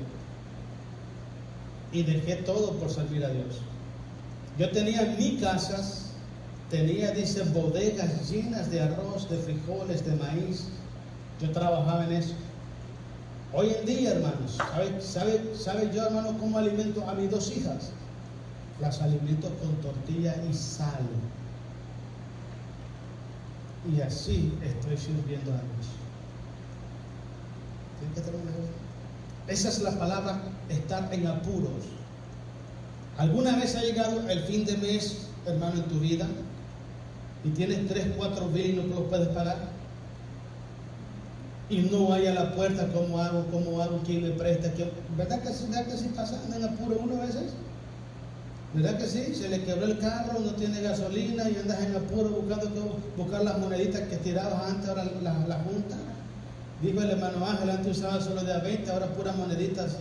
Y dejé todo por servir a Dios. Yo tenía mis casas, dice, bodegas llenas de arroz, de frijoles, de maíz. Yo trabajaba en eso. Hoy en día, hermanos, ¿sabe yo, hermano, cómo alimento a mis 2 hijas? Las alimento con tortilla y sal. Y así estoy sirviendo a Dios. ¿Tienen que terminar? Esa es la palabra, estar en apuros. ¿Alguna vez ha llegado el fin de mes, hermano, en tu vida y tienes 3, 4 billes y no los puedes pagar? Y no hay a la puerta, ¿cómo hago? ¿Quién me presta? ¿Verdad que sí pasa? ¿Andan en apuro uno a veces? ¿Verdad que sí? Se le quebró el carro, no tiene gasolina y andas en apuro buscar las moneditas que tirabas antes, ahora la junta. Dijo el hermano Ángel, antes usaba solo de a 20, ahora puras moneditas.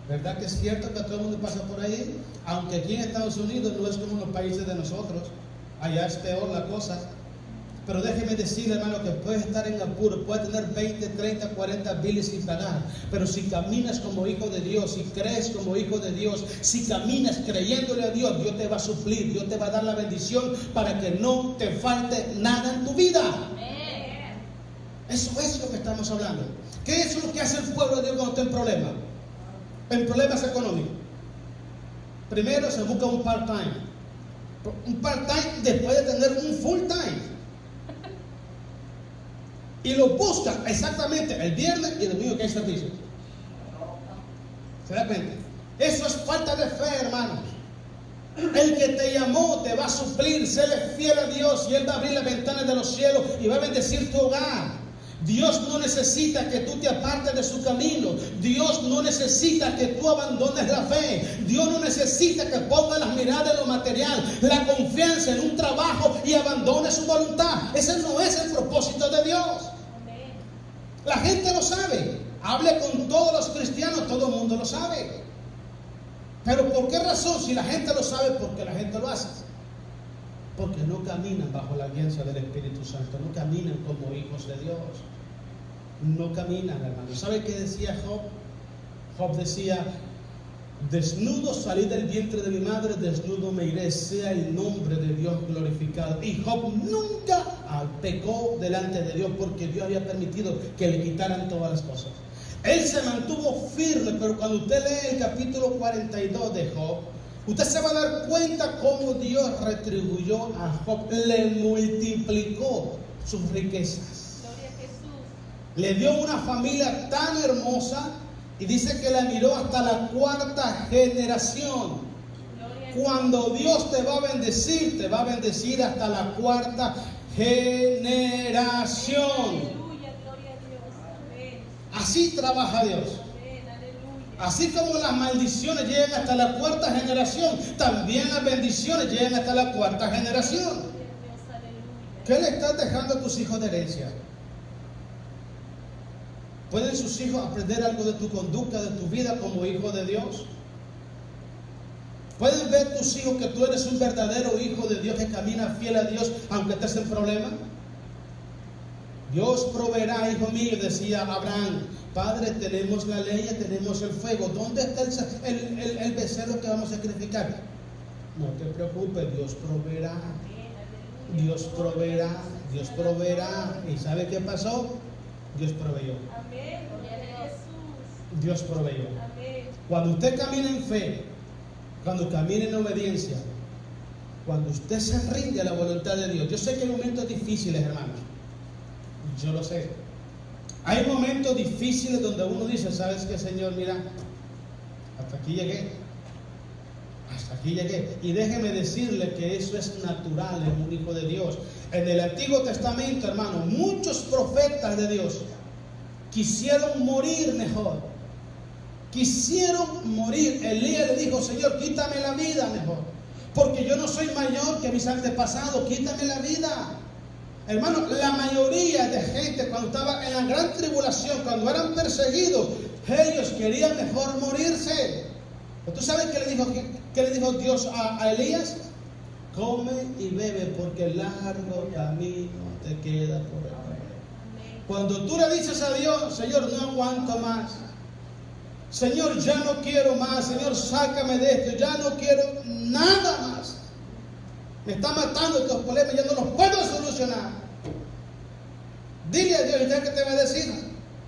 ¿Verdad que es cierto que todo el mundo pasa por ahí? Aunque aquí en Estados Unidos no es como en los países de nosotros, allá es peor la cosa. Pero déjeme decirle, hermano, que puedes estar en apuro, puedes tener 20, 30, 40 billes sin pagar. Pero si caminas como hijo de Dios, si crees como hijo de Dios, si caminas creyéndole a Dios, Dios te va a suplir, Dios te va a dar la bendición para que no te falte nada en tu vida. Eso es lo que estamos hablando. ¿Qué es lo que hace el pueblo de Dios cuando está en problemas? En problemas económicos. Primero se busca un part-time. Un part-time después de tener un full-time. Y lo buscan exactamente el viernes y el domingo que hay servicio. ¿Se da cuenta? Eso es falta de fe, hermanos. El que te llamó te va a suplir. Séle fiel a Dios y Él va a abrir las ventanas de los cielos y va a bendecir tu hogar. Dios no necesita que tú te apartes de su camino. Dios no necesita que tú abandones la fe. Dios no necesita que pongas las miradas en lo material, la confianza en un trabajo y abandones su voluntad. Ese no es el propósito de Dios. La gente lo sabe. Hable con todos los cristianos, todo el mundo lo sabe. Pero ¿por qué razón? Si la gente lo sabe, porque la gente lo hace. Porque no caminan bajo la alianza del Espíritu Santo, no caminan como hijos de Dios. No caminan, hermano. ¿Sabe qué decía Job? Job decía: desnudo salí del vientre de mi madre, desnudo me iré, sea el nombre de Dios glorificado. Y Job nunca pecó delante de Dios, porque Dios había permitido que le quitaran todas las cosas. Él se mantuvo firme, pero cuando usted lee el capítulo 42 de Job, usted se va a dar cuenta cómo Dios retribuyó a Job, le multiplicó sus riquezas. Gloria a Jesús. Le dio una familia tan hermosa y dice que la miró hasta la 4ª generación. Cuando Dios te va a bendecir hasta la 4ª generación. Aleluya, gloria a Dios. Amén. Así trabaja Dios. Amén, aleluya. Así como las maldiciones llegan hasta la 4ª generación, también las bendiciones llegan hasta la 4ª generación. Gloria a Dios, aleluya. ¿Qué le estás dejando a tus hijos de herencia? ¿Pueden sus hijos aprender algo de tu conducta, de tu vida como hijo de Dios? ¿Pueden ver tus hijos que tú eres un verdadero hijo de Dios que camina fiel a Dios aunque estés en problemas? Dios proveerá, hijo mío, decía Abraham. Padre, tenemos la leña, tenemos el fuego. ¿Dónde está el becerro que vamos a sacrificar? No te preocupes, Dios proveerá. Dios proveerá, Dios proveerá. ¿Y sabe qué pasó? Dios proveyó. Amén, gloria a Jesús. Dios proveyó. Amén. Cuando usted camina en fe, cuando camina en obediencia, cuando usted se rinde a la voluntad de Dios. Yo sé que hay momentos difíciles, hermanos. Yo lo sé. Hay momentos difíciles donde uno dice: ¿sabes qué, Señor? Mira, hasta aquí llegué. Hasta aquí llegué. Y déjeme decirle que eso es natural en un hijo de Dios. En el Antiguo Testamento, hermano, muchos profetas de Dios quisieron morir mejor. Quisieron morir. Elías le dijo: Señor, quítame la vida mejor, porque yo no soy mayor que mis antepasados, quítame la vida. Hermano, la mayoría de gente cuando estaba en la gran tribulación, cuando eran perseguidos, ellos querían mejor morirse. ¿Tú sabes qué le dijo Dios a Elías? Come y bebe, porque largo camino te queda por recorrer. Cuando tú le dices a Dios: Señor, no aguanto más, Señor, ya no quiero más, Señor, sácame de esto, ya no quiero nada más, me está matando estos problemas, ya no los puedo solucionar. Dile a Dios, ¿qué te va a decir?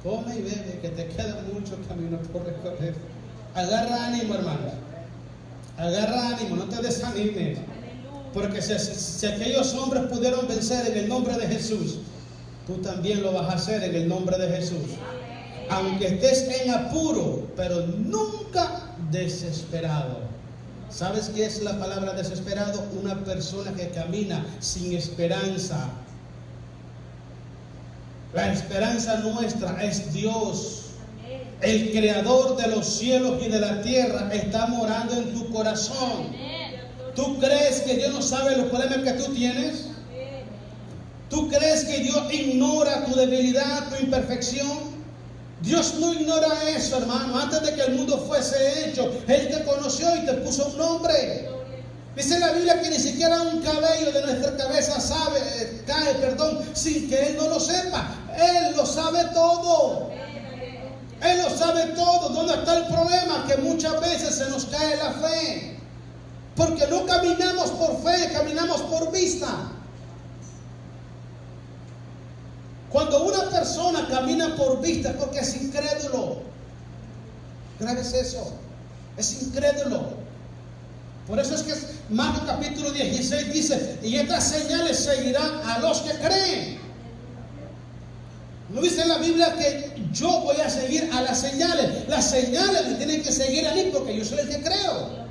Come y bebe, que te queda mucho camino por recorrer. Agarra ánimo, hermano. Agarra ánimo, no te desanimes. Porque si aquellos hombres pudieron vencer en el nombre de Jesús, tú también lo vas a hacer en el nombre de Jesús. Aunque estés en apuro, pero nunca desesperado. ¿Sabes qué es la palabra desesperado? Una persona que camina sin esperanza. La esperanza nuestra es Dios. El creador de los cielos y de la tierra está morando en tu corazón. ¿Tú crees que Dios no sabe los problemas que tú tienes? ¿Tú crees que Dios ignora tu debilidad, tu imperfección? Dios no ignora eso, hermano. Antes de que el mundo fuese hecho, Él te conoció y te puso un nombre. Dice la Biblia que ni siquiera un cabello de nuestra cabeza cae, sin que Él no lo sepa. Él lo sabe todo. Él lo sabe todo. ¿Dónde está el problema? Que muchas veces se nos cae la fe. Porque no caminamos por fe, caminamos por vista. Cuando una persona camina por vista es porque es incrédulo. Grave es eso. Es incrédulo. Por eso es que Marcos capítulo 16 dice: y estas señales seguirán a los que creen. No dice en la Biblia que yo voy a seguir a las señales. Las señales me tienen que seguir a mí porque yo soy el que creo.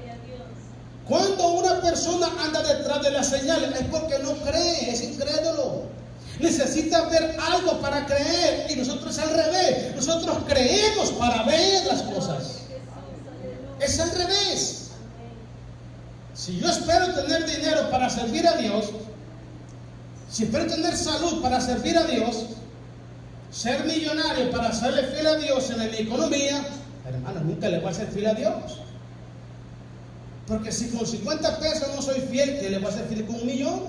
Cuando una persona anda detrás de las señales es porque no cree, es incrédulo. Necesita ver algo para creer, y nosotros al revés. Nosotros creemos para ver las cosas. Es al revés. Si yo espero tener dinero para servir a Dios, si espero tener salud para servir a Dios, ser millonario para serle fiel a Dios en mi economía, hermano, nunca le voy a ser fiel a Dios. Porque si con 50 pesos no soy fiel, ¿qué le voy a ser fiel con 1.000.000?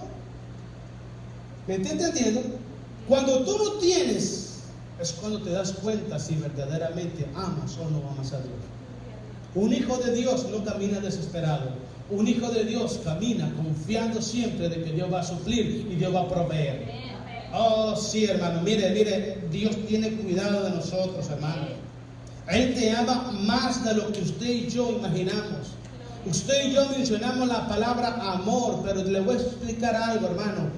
¿Me está entendiendo? Cuando tú no tienes, es cuando te das cuenta si verdaderamente amas o no amas a Dios. Un hijo de Dios no camina desesperado. Un hijo de Dios camina confiando siempre de que Dios va a suplir y Dios va a proveer. Oh, sí, hermano, mire, Dios tiene cuidado de nosotros, hermano. Él te ama más de lo que usted y yo imaginamos. Usted y yo mencionamos la palabra amor, pero le voy a explicar algo, hermano.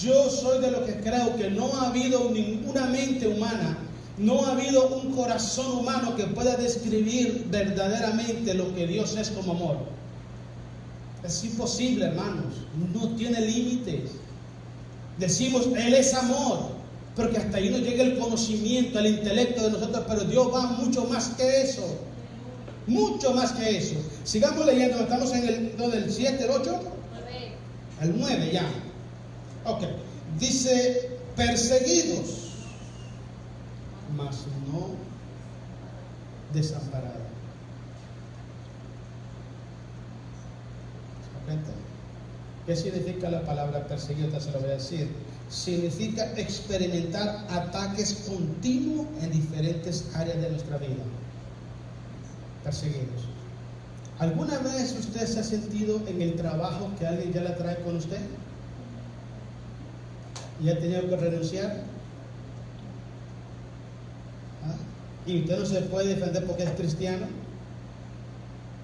Yo soy de los que creo que no ha habido ninguna mente humana, no ha habido un corazón humano que pueda describir verdaderamente lo que Dios es como amor. Es imposible, hermanos, no tiene límites. Decimos, Él es amor, porque hasta ahí no llega el conocimiento, el intelecto de nosotros, pero Dios va mucho más que eso. Mucho más que eso. Sigamos leyendo, estamos en el 7, el 8, el 9 ya. Ok, dice, perseguidos, mas no desamparados. ¿Qué significa la palabra perseguido? Se lo voy a decir. Significa experimentar ataques continuos en diferentes áreas de nuestra vida. Perseguidos. ¿Alguna vez usted se ha sentido en el trabajo que alguien ya la trae con usted? ¿Y ha tenido que renunciar? ¿Y usted no se puede defender porque es cristiano?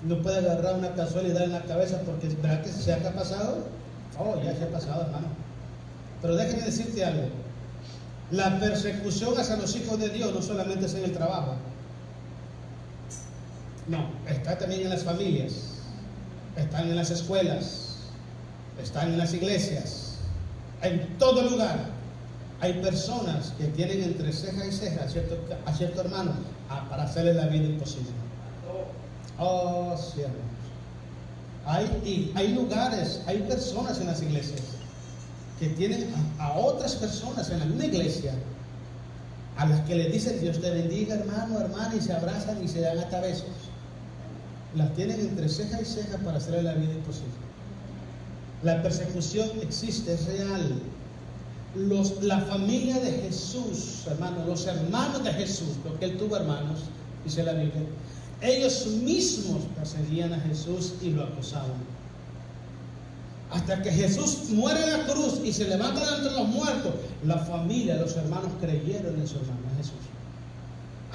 ¿No puede agarrar una casualidad en la cabeza porque ¿verdad que se ha pasado? Oh, ya se ha pasado, hermano. Pero déjeme decirte algo. La persecución hacia los hijos de Dios no solamente es en el trabajo. No, está también en las familias, están en las escuelas, están en las iglesias. En todo lugar hay personas que tienen entre ceja y ceja a cierto hermano para hacerle la vida imposible. Oh, sí, hermanos. Hay lugares, hay personas en las iglesias que tienen a otras personas en la misma iglesia a las que les dicen Dios te bendiga, hermano, hermana, y se abrazan y se dan hasta besos. Las tienen entre ceja y ceja para hacerle la vida imposible. La persecución existe, es real. La familia de Jesús, hermanos, los hermanos de Jesús, porque Él tuvo hermanos, dice la Biblia, ellos mismos perseguían a Jesús y lo acosaban. Hasta que Jesús muere en la cruz y se levanta de entre los muertos, la familia, los hermanos creyeron en su hermano Jesús.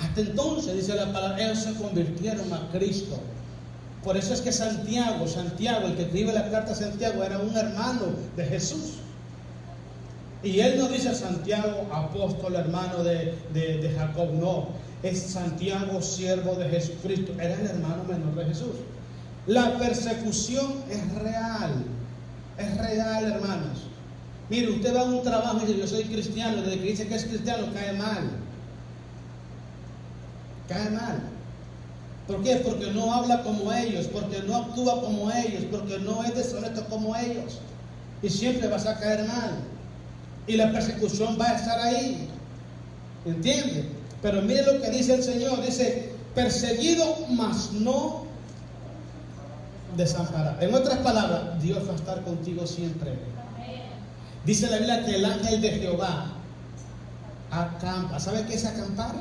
Hasta entonces, dice la palabra, ellos se convirtieron a Cristo. Por eso es que Santiago, el que escribe la carta a Santiago, era un hermano de Jesús. Y él no dice Santiago, apóstol, hermano de Jacob, no. Es Santiago, siervo de Jesucristo. Era el hermano menor de Jesús. La persecución es real, hermanos. Mire, usted va a un trabajo y dice, yo soy cristiano, desde que dice que es cristiano, cae mal. Cae mal. ¿Por qué? Porque no habla como ellos, porque no actúa como ellos, porque no es deshonesto como ellos. Y siempre vas a caer mal. Y la persecución va a estar ahí. ¿Entiende? Pero mire lo que dice el Señor. Dice, perseguido, mas no desamparado. En otras palabras, Dios va a estar contigo siempre. Dice la Biblia que el ángel de Jehová acampa. ¿Sabe qué es acampar?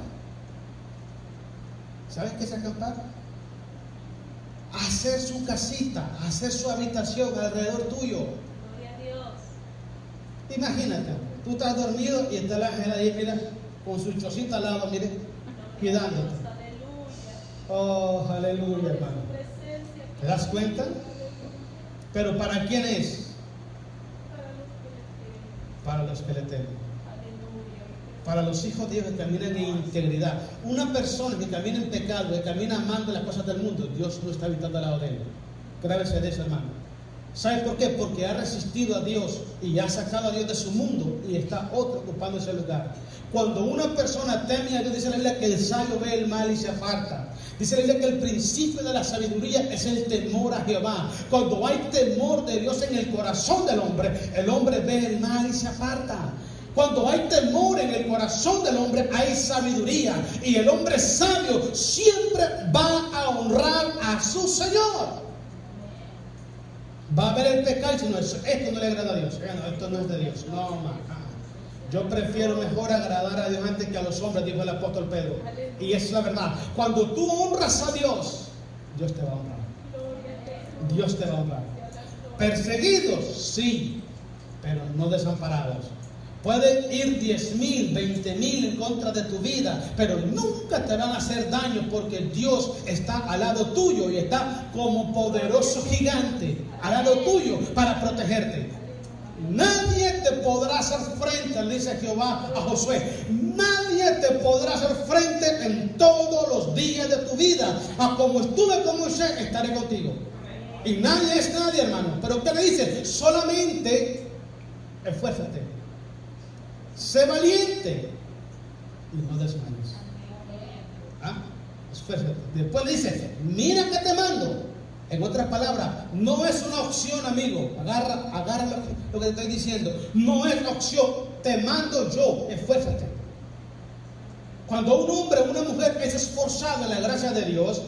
¿Sabes qué es acampar? Hacer su casita, hacer su habitación alrededor tuyo. Gloria a Dios. Imagínate, tú estás dormido y está el ángel ahí, mira, con su chocita al lado, mire, cuidándote. Aleluya. Oh, aleluya, hermano. Presencia. ¿Te das cuenta? Pero ¿para quién es? Para los que le temen. Para los hijos de Dios que caminan en integridad. Una persona que camina en pecado, que camina amando las cosas del mundo, Dios no está habitando al lado de él. Grábese de eso, hermano. ¿Sabe por qué? Porque ha resistido a Dios y ha sacado a Dios de su mundo y está otro ocupando ese lugar. Cuando una persona teme a Dios, dice la Biblia que el sabio ve el mal y se aparta. Dice la Biblia que el principio de la sabiduría es el temor a Jehová. Cuando hay temor de Dios en el corazón del hombre, el hombre ve el mal y se aparta. Cuando hay temor en el corazón del hombre, hay sabiduría. Y el hombre sabio siempre va a honrar a su Señor. Va a ver el pecado y dice, no, esto no le agrada a Dios. No, esto no es de Dios. No, man. Yo prefiero mejor agradar a Dios antes que a los hombres, dijo el apóstol Pedro. Y esa es la verdad. Cuando tú honras a Dios, Dios te va a honrar. Dios te va a honrar. Perseguidos, sí, pero no desamparados. Pueden ir 10,000, 20,000 en contra de tu vida, pero nunca te van a hacer daño porque Dios está al lado tuyo y está como poderoso gigante al lado tuyo para protegerte. Nadie te podrá hacer frente, le dice Jehová a Josué. Nadie te podrá hacer frente en todos los días de tu vida. A como estuve con Moisés, estaré contigo. Y nadie es nadie, hermano. Pero ¿qué le dice? Solamente esfuérzate. Sé valiente y no desmayes. Esfuérzate. Después le dice, mira que te mando. En otras palabras, no es una opción, amigo. Agarra lo que te estoy diciendo. No es opción. Te mando yo. Esfuérzate. Cuando un hombre o una mujer es esforzado en la gracia de Dios,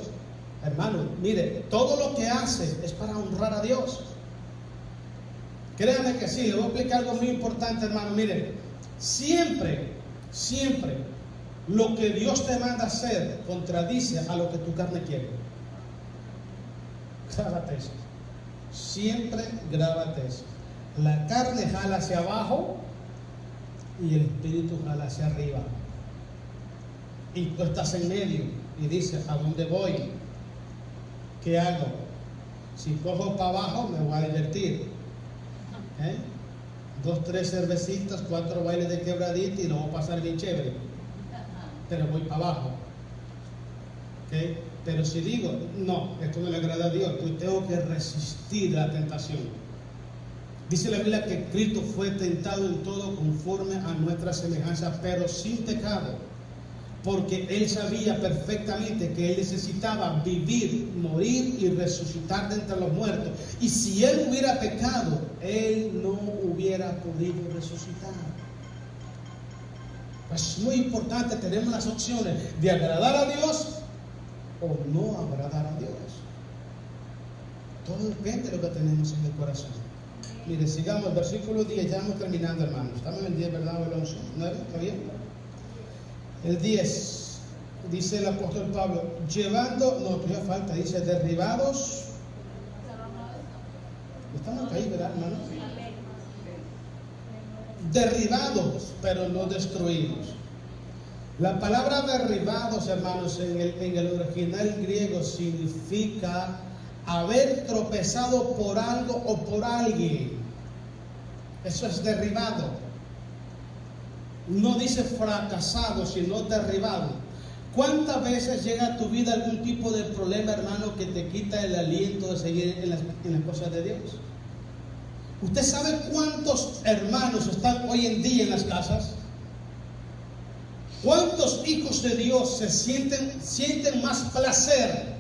hermano, mire, todo lo que hace es para honrar a Dios. Créame que sí. Le voy a explicar algo muy importante, hermano. Mire. Siempre lo que Dios te manda hacer contradice a lo que tu carne quiere. Grábate eso. Siempre grábate eso. La carne jala hacia abajo y el espíritu jala hacia arriba. Y tú estás en medio y dices, ¿a dónde voy? ¿Qué hago? Si cojo para abajo me voy a divertir. 2, 3 cervecitas, 4 bailes de quebradita y lo voy a pasar bien chévere. Pero voy para abajo. ¿Okay? Pero si digo, no, esto no le agrada a Dios, pues tengo que resistir la tentación. Dice la Biblia que Cristo fue tentado en todo conforme a nuestra semejanza, pero sin pecado. Porque Él sabía perfectamente que Él necesitaba vivir, morir y resucitar de entre los muertos. Y si Él hubiera pecado, Él no hubiera podido resucitar. Pues es muy importante, tenemos las opciones de agradar a Dios o no agradar a Dios. Todo depende de lo que tenemos en el corazón. Mire, sigamos, el versículo 10, ya vamos terminando, hermanos. Estamos en el 10, ¿verdad? O el 11, 9, ¿está bien? El 10, dice el apóstol Pablo, llevando, no, todavía falta, dice, derribados. Estamos ahí, ¿verdad, hermano? Derribados, pero no destruidos. La palabra derribados, hermanos, en el original griego significa haber tropezado por algo o por alguien. Eso es derribado. No dice fracasado, sino derribado. ¿Cuántas veces llega a tu vida algún tipo de problema, hermano, que te quita el aliento de seguir en las cosas de Dios? ¿Usted sabe cuántos hermanos están hoy en día en las casas? ¿Cuántos hijos de Dios se sienten más placer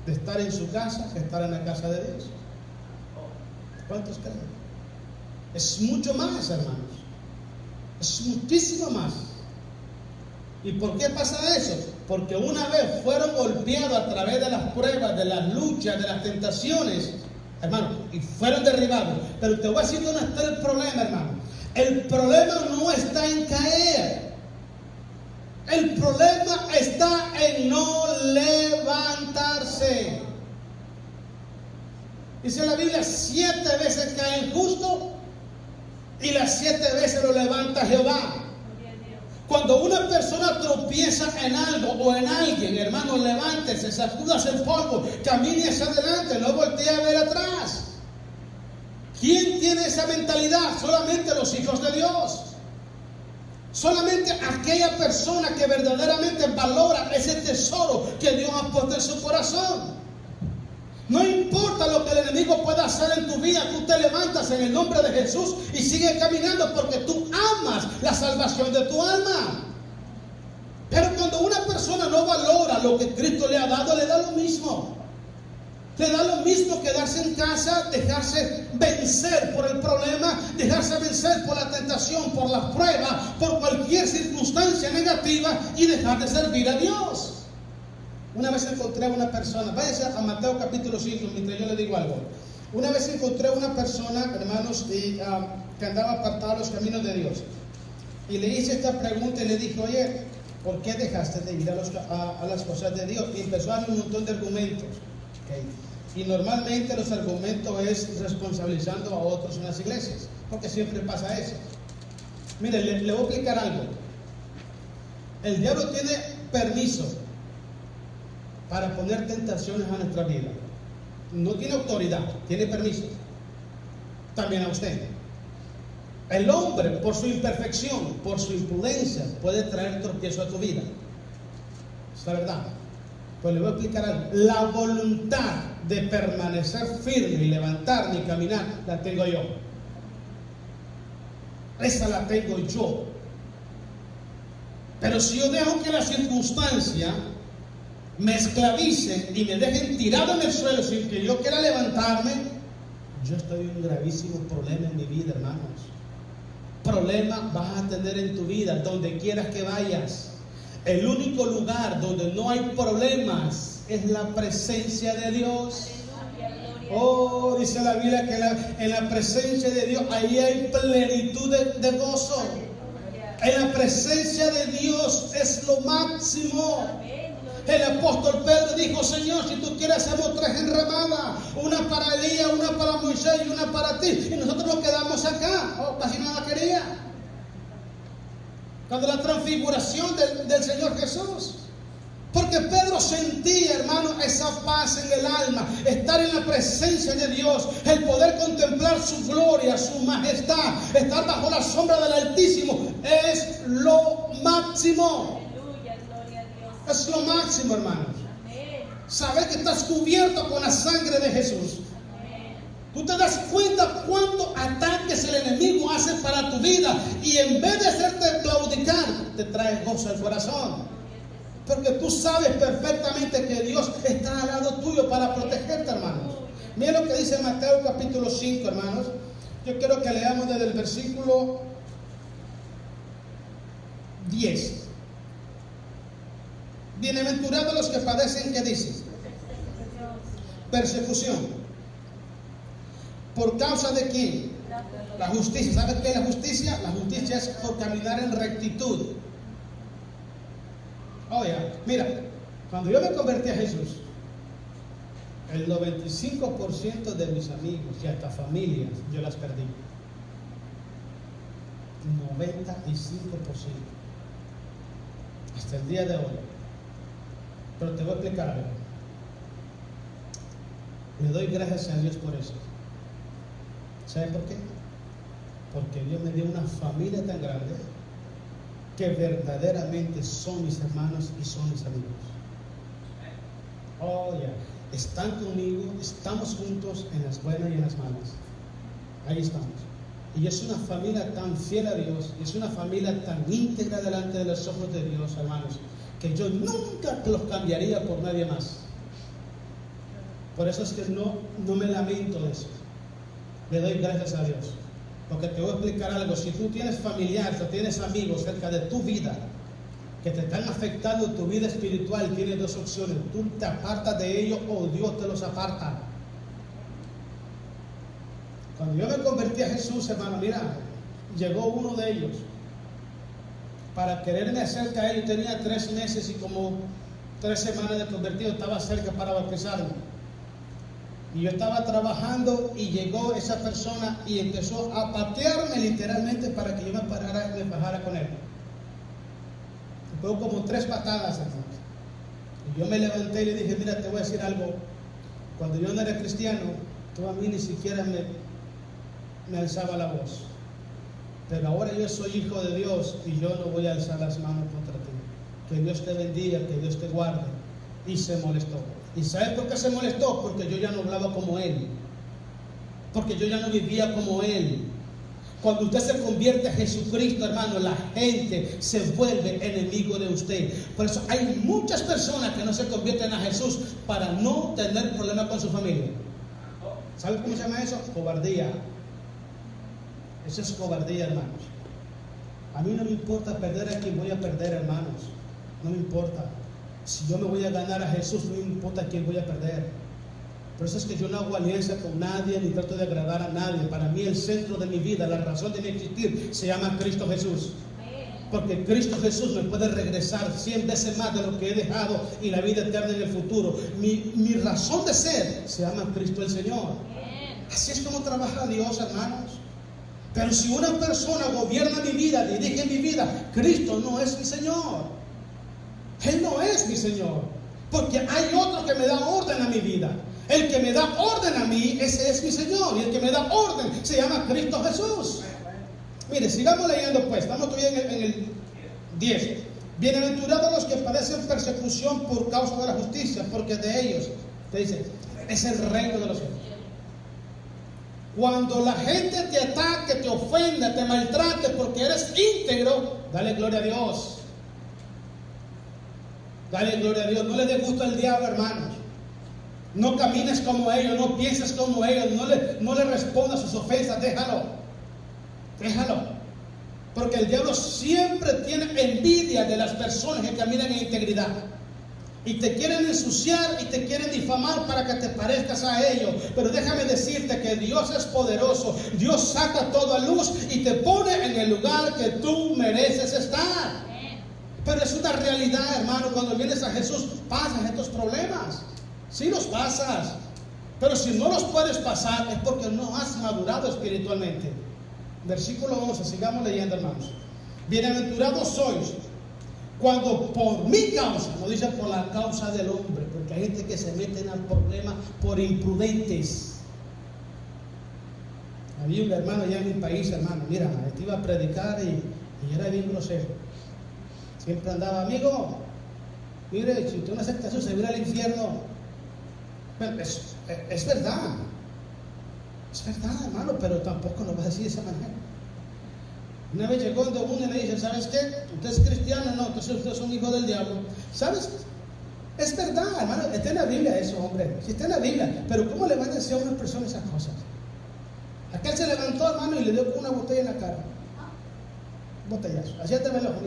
de estar en su casa que estar en la casa de Dios? ¿Cuántos creen? Es mucho más, hermanos. Es muchísimo más. ¿Y por qué pasa eso? Porque una vez fueron golpeados a través de las pruebas, de las luchas, de las tentaciones, hermano, y fueron derribados. Pero te voy a decir dónde está el problema, hermano. El problema no está en caer. El problema está en no levantarse. Dice la Biblia, 7 veces cae el justo y las 7 veces lo levanta Jehová. Cuando una persona tropieza en algo o en alguien, hermano, levántese, sacúdase el polvo, camine hacia adelante, no voltee a ver atrás. ¿Quién tiene esa mentalidad? Solamente los hijos de Dios. Solamente aquella persona que verdaderamente valora ese tesoro que Dios ha puesto en su corazón. No importa lo que el enemigo pueda hacer en tu vida, tú te levantas en el nombre de Jesús y sigues caminando porque tú amas la salvación de tu alma. Pero cuando una persona no valora lo que Cristo le ha dado, le da lo mismo. Le da lo mismo quedarse en casa, dejarse vencer por el problema, dejarse vencer por la tentación, por la prueba, por cualquier circunstancia negativa y dejar de servir a Dios. Una vez encontré a una persona, váyase a Mateo capítulo 5, mientras yo le digo algo. Una vez encontré a una persona, hermanos, que andaba apartado de los caminos de Dios. Y le hice esta pregunta y le dije, oye, ¿por qué dejaste de ir a las cosas de Dios? Y empezó a dar un montón de argumentos. ¿Okay? Y normalmente los argumentos es responsabilizando a otros en las iglesias, porque siempre pasa eso. Mire, le voy a explicar algo. El diablo tiene permiso para poner tentaciones a nuestra vida. No tiene autoridad, tiene permiso. También a usted. El hombre, por su imperfección, por su imprudencia, puede traer tropiezo a tu vida. Es la verdad. Pues le voy a explicar algo. La voluntad de permanecer firme y levantarme y caminar, la tengo yo. Esa la tengo yo. Pero si yo dejo que la circunstancia me esclavicen y me dejen tirado en el suelo sin que yo quiera levantarme, yo estoy en un gravísimo problema en mi vida, hermanos. Problema vas a tener en tu vida donde quieras que vayas. El único lugar donde no hay problemas es la presencia de Dios. Oh, dice la Biblia que en la presencia de Dios ahí hay plenitud de gozo. En la presencia de Dios es lo máximo. El apóstol Pedro dijo, Señor, si tú quieres hacemos 3 enramadas, una para Elías, una para Moisés y una para ti, y nosotros nos quedamos acá. Oh, casi nada quería. Cuando la transfiguración del Señor Jesús, porque Pedro sentía, hermano, esa paz en el alma, estar en la presencia de Dios, el poder contemplar su gloria, su majestad, estar bajo la sombra del Altísimo, es lo máximo. Es lo máximo, hermanos. Saber que estás cubierto con la sangre de Jesús. Tú te das cuenta cuántos ataques el enemigo hace para tu vida y en vez de hacerte claudicar, te trae gozo al corazón. Porque tú sabes perfectamente que Dios está al lado tuyo para protegerte, hermanos. Miren lo que dice Mateo capítulo 5, hermanos. Yo quiero que leamos desde el versículo 10. Bienaventurados los que padecen, ¿qué dice? Persecución. ¿Por causa de quién? La justicia. ¿Sabes qué es la justicia? La justicia es por caminar en rectitud. Oye, mira, cuando yo me convertí a Jesús, el 95% de mis amigos y hasta familias, yo las perdí. 95%. Hasta el día de hoy. Pero te voy a explicar algo. Le doy gracias a Dios por eso. ¿Saben por qué? Porque Dios me dio una familia tan grande que verdaderamente son mis hermanos y son mis amigos. Oh, ya. Están conmigo, estamos juntos en las buenas y en las malas. Ahí estamos. Y es una familia tan fiel a Dios, y es una familia tan íntegra delante de los ojos de Dios, hermanos, que yo nunca los cambiaría por nadie más. Por eso es que no me lamento de eso. Le doy gracias a Dios. Porque te voy a explicar algo. Si tú tienes familiares o tienes amigos cerca de tu vida que te están afectando tu vida espiritual, tienes dos opciones: tú te apartas de ellos o Dios te los aparta. Cuando yo me convertí a Jesús, hermano, mira, llegó uno de ellos para quererme acerca a él. Yo tenía 3 meses y como 3 semanas de convertido, estaba cerca para bautizarme. Y yo estaba trabajando y llegó esa persona y empezó a patearme literalmente para que yo me parara y me bajara con él. Fue como 3 patadas, hermano. Y yo me levanté y le dije: mira, te voy a decir algo. Cuando yo no era cristiano, tú a mí ni siquiera me alzaba la voz. Pero ahora yo soy hijo de Dios y yo no voy a alzar las manos contra ti. Que Dios te bendiga, que Dios te guarde. Y se molestó. ¿Y sabes por qué se molestó? Porque yo ya no hablaba como él. Porque yo ya no vivía como él. Cuando usted se convierte a Jesucristo, hermano, la gente se vuelve enemigo de usted. Por eso hay muchas personas que no se convierten a Jesús para no tener problemas con su familia. ¿Sabe cómo se llama eso? Cobardía. Eso es cobardía, hermanos. A mí no me importa perder a quien voy a perder, hermanos. No me importa. Si yo me voy a ganar a Jesús, no me importa a quién voy a perder. Por eso es que yo no hago alianza con nadie, ni trato de agradar a nadie. Para mí el centro de mi vida, la razón de mi existir, se llama Cristo Jesús. Porque Cristo Jesús me puede regresar 100 veces más de lo que he dejado y la vida eterna en el futuro. Mi razón de ser se llama Cristo el Señor. Así es como trabaja Dios, hermanos. Pero si una persona gobierna mi vida, dirige mi vida, Cristo no es mi Señor. Él no es mi Señor, porque hay otro que me da orden a mi vida. El que me da orden a mí, ese es mi Señor. Y el que me da orden se llama Cristo Jesús. Mire, sigamos leyendo pues. Estamos todavía en el 10. Bienaventurados los que padecen persecución por causa de la justicia, porque de ellos, te dice, es el reino de los cielos. Cuando la gente te ataque, te ofenda, te maltrate porque eres íntegro, dale gloria a Dios. Dale gloria a Dios. No le dé gusto al diablo, hermanos. No camines como ellos, no pienses como ellos, no le respondas sus ofensas. Déjalo. Porque el diablo siempre tiene envidia de las personas que caminan en integridad. Y te quieren ensuciar y te quieren difamar para que te parezcas a ellos. Pero déjame decirte que Dios es poderoso. Dios saca todo a luz y te pone en el lugar que tú mereces estar. Pero es una realidad, hermano. Cuando vienes a Jesús, pasas estos problemas. Sí los pasas. Pero si no los puedes pasar, es porque no has madurado espiritualmente. Versículo 11, sigamos leyendo, hermanos. Bienaventurados sois cuando por mi causa, no dice por la causa del hombre, porque hay gente que se mete en el problema por imprudentes. Había un hermano allá en mi país, hermano, mira, este iba a predicar y era bien grosero. Siempre andaba: amigo, mire, si usted no acepta eso, se va al infierno. Pero es verdad. Es verdad, hermano, pero tampoco lo va a decir de esa manera. Una vez llegó donde uno y le dice: ¿sabes qué? ¿Usted es cristiano? No, entonces usted es un hijo del diablo. ¿Sabes? Es verdad, hermano, está en la Biblia eso, hombre. Sí está en la Biblia, pero ¿cómo le van a decir a una persona esas cosas? Aquel se levantó, hermano, y le dio con una botella en la cara. Botellazo, así te ve el ojo.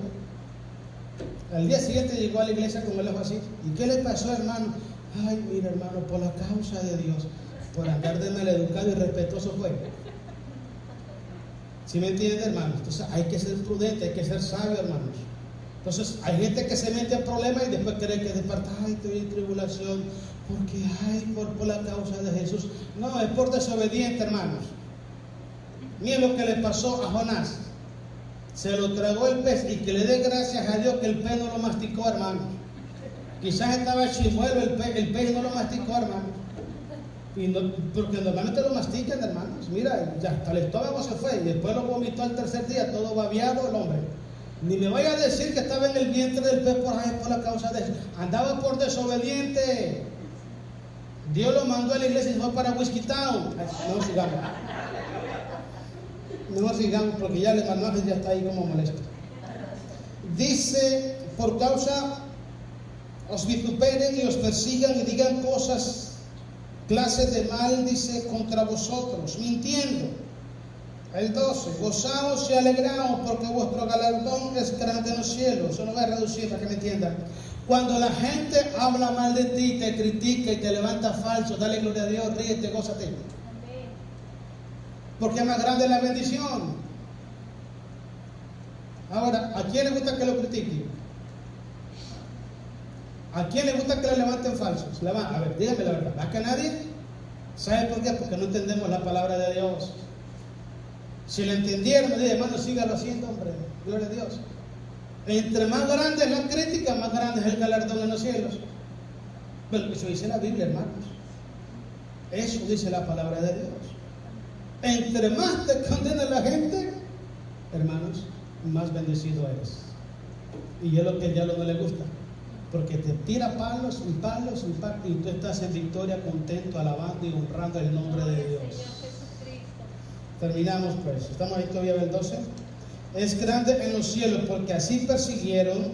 Al día siguiente llegó a la iglesia con el ojo así. ¿Y qué le pasó, hermano? Ay, mira, hermano, por la causa de Dios, por andar de maleducado y respetuoso fue. ¿Sí me entiende, hermano? Entonces hay que ser prudente, hay que ser sabio, hermanos. Entonces hay gente que se mete en problemas y después cree que de parte, ay, estoy en tribulación, porque ay, por la causa de Jesús. No, es por desobediente, hermanos. Miren lo que le pasó a Jonás. Se lo tragó el pez, y que le dé gracias a Dios que el pez no lo masticó, hermano. Quizás estaba chimuelo el pez no lo masticó, hermano. Y no, porque normalmente lo mastican, hermanos. Mira, ya hasta el estómago se fue y después lo vomitó al tercer día, todo babeado el hombre. Ni me vaya a decir que estaba en el vientre del pez por ahí por la causa de eso. Andaba por desobediente. Dios lo mandó a la iglesia y fue para Whiskey Town. No sigamos. No sigamos porque ya el hermano Ángel ya está ahí como molesto. Dice, por causa os vituperen y os persigan y digan cosas, clases de mal, dice, contra vosotros, mintiendo. El 12, gozaos y alegraos porque vuestro galardón es grande en los cielos. Eso no voy a reducir para que me entiendan. Cuando la gente habla mal de ti, te critica y te levanta falso, dale gloria a Dios, ríete, gózate. Porque es más grande la bendición. Ahora, ¿a quién le gusta que lo critiquen? ¿A quién le gusta que le levanten falsos? A ver, dígame la verdad. ¿A que nadie? ¿Sabe por qué? Porque no entendemos la palabra de Dios. Si la entendieron, me dije, hermano, sígalo haciendo, hombre. Gloria a Dios. Entre más grande es la crítica, más grande es el galardón en los cielos. Bueno, eso dice la Biblia, hermanos. Eso dice la palabra de Dios. Entre más te condena la gente, hermanos, más bendecido eres. Y es lo que al diablo no le gusta. Porque te tira palos y palos y palos, y tú estás en victoria, contento, alabando y honrando el nombre de Dios. Terminamos pues. Estamos ahí todavía en el 12. Es grande en los cielos porque así persiguieron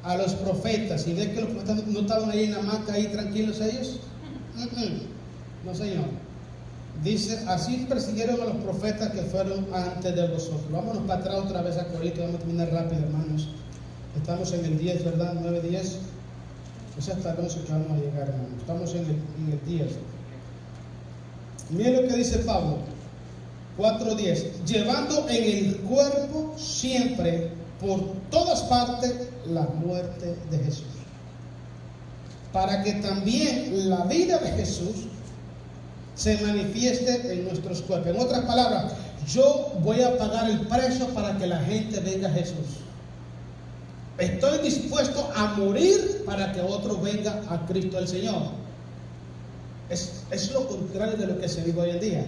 a los profetas. ¿Y ves que los profetas no estaban ahí en la hamaca, ahí tranquilos ellos? No, señor. Dice, así persiguieron a los profetas que fueron antes de vosotros. Vámonos para atrás otra vez a Corito. Vamos a terminar rápido, hermanos. Estamos en el 10, ¿verdad? 9, 10. Es hasta el 11 que vamos a llegar, hermanos. Estamos en el 10. Miren lo que dice Pablo. 4:10. Llevando en el cuerpo siempre, por todas partes, la muerte de Jesús. Para que también la vida de Jesús se manifieste en nuestros cuerpos. En otras palabras, yo voy a pagar el precio para que la gente venga a Jesús. Estoy dispuesto a morir para que otro venga a Cristo el Señor. Es lo contrario de lo que se vive hoy en día.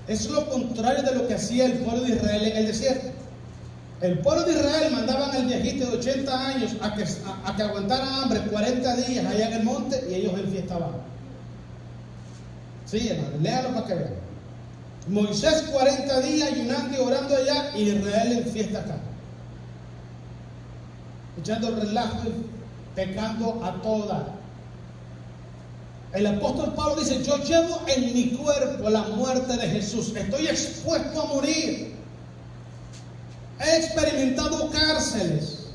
Es lo contrario de lo que hacía el pueblo de Israel en el desierto. El pueblo de Israel mandaban al viejito de 80 años a que aguantara hambre 40 días allá en el monte y ellos enfiestaban. Sí, hermano, léalo para que vean. Moisés 40 días ayunando y orando allá y Israel en fiesta acá. Echando relajo y pecando a toda. El apóstol Pablo dice, yo llevo en mi cuerpo la muerte de Jesús. Estoy expuesto a morir. He experimentado cárceles.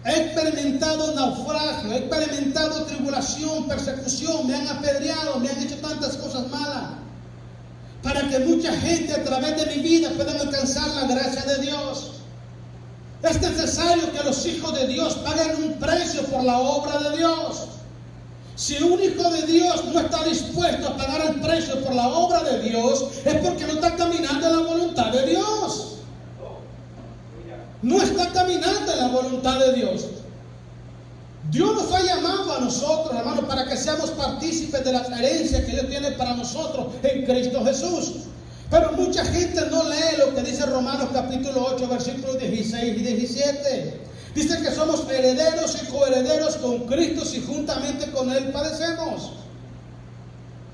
He experimentado naufragio. He experimentado tribulación, persecución. Me han apedreado, me han hecho tantas cosas malas. Para que mucha gente a través de mi vida pueda alcanzar la gracia de Dios. Es necesario que los hijos de Dios paguen un precio por la obra de Dios. Si un hijo de Dios no está dispuesto a pagar el precio por la obra de Dios, es porque no está caminando en la voluntad de Dios. No está caminando en la voluntad de Dios. Dios nos ha llamado a nosotros, hermanos, para que seamos partícipes de la herencia que Dios tiene para nosotros en Cristo Jesús. Pero mucha gente no lee lo que dice Romanos capítulo 8, versículos 16 y 17. Dice que somos herederos y coherederos con Cristo si juntamente con Él padecemos.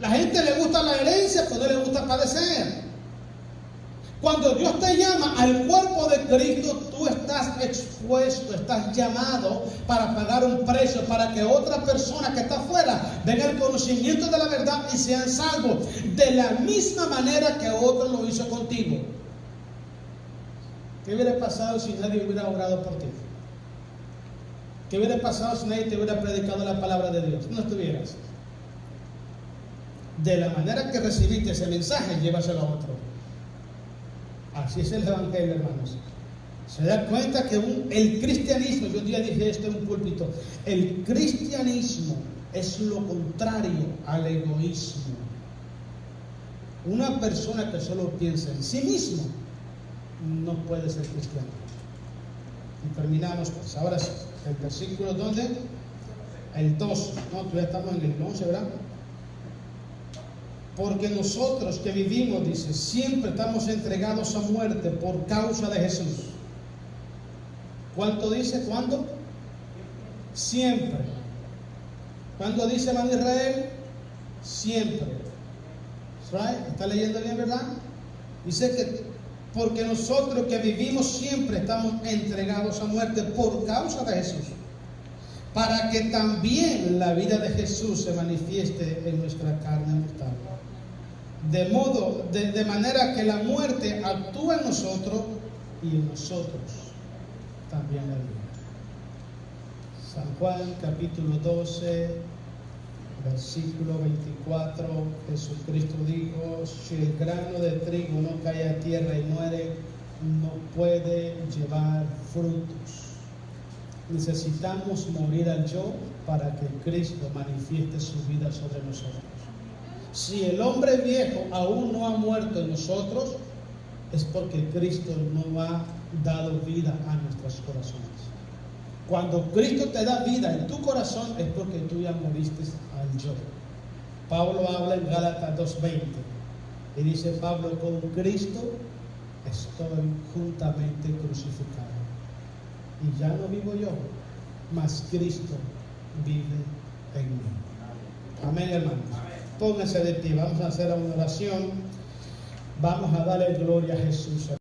La gente le gusta la herencia, pero no le gusta padecer. Cuando Dios te llama al cuerpo de Cristo, tú estás expuesto, estás llamado para pagar un precio, para que otra persona que está afuera venga al conocimiento de la verdad y sean salvos, de la misma manera que otro lo hizo contigo. ¿Qué hubiera pasado si nadie hubiera orado por ti? ¿Qué hubiera pasado si nadie te hubiera predicado la palabra de Dios? No estuvieras. De la manera que recibiste ese mensaje, llévaselo a otro. Así es el evangelio, hermanos. Se da cuenta que el cristianismo, yo un día dije esto en un púlpito, el cristianismo es lo contrario al egoísmo. Una persona que solo piensa en sí mismo no puede ser cristiano. Y terminamos pues. Ahora sí, el versículo ¿dónde? El 12. No, todavía estamos en el 11, ¿verdad? Porque nosotros que vivimos, dice, siempre estamos entregados a muerte por causa de Jesús. ¿Cuánto dice? ¿Cuándo? Siempre. ¿Cuándo dice, hermano Israel? Siempre. Right? ¿Está leyendo bien, verdad? Dice que porque nosotros que vivimos siempre estamos entregados a muerte por causa de Jesús, para que también la vida de Jesús se manifieste en nuestra carne mortal. De manera que la muerte actúa en nosotros y en nosotros también la vida. San Juan capítulo 12, versículo 24, Jesucristo dijo: si el grano de trigo no cae a tierra y muere, no puede llevar frutos. Necesitamos morir al yo para que Cristo manifieste su vida sobre nosotros. Si el hombre viejo aún no ha muerto en nosotros, es porque Cristo no ha dado vida a nuestros corazones. Cuando Cristo te da vida en tu corazón, es porque tú ya moriste al yo. Pablo habla en Gálatas 2:20 y dice Pablo: con Cristo estoy juntamente crucificado. Y ya no vivo yo, mas Cristo vive en mí. Amén, hermanos. Pónganse de pie, vamos a hacer una oración. Vamos a darle gloria a Jesús.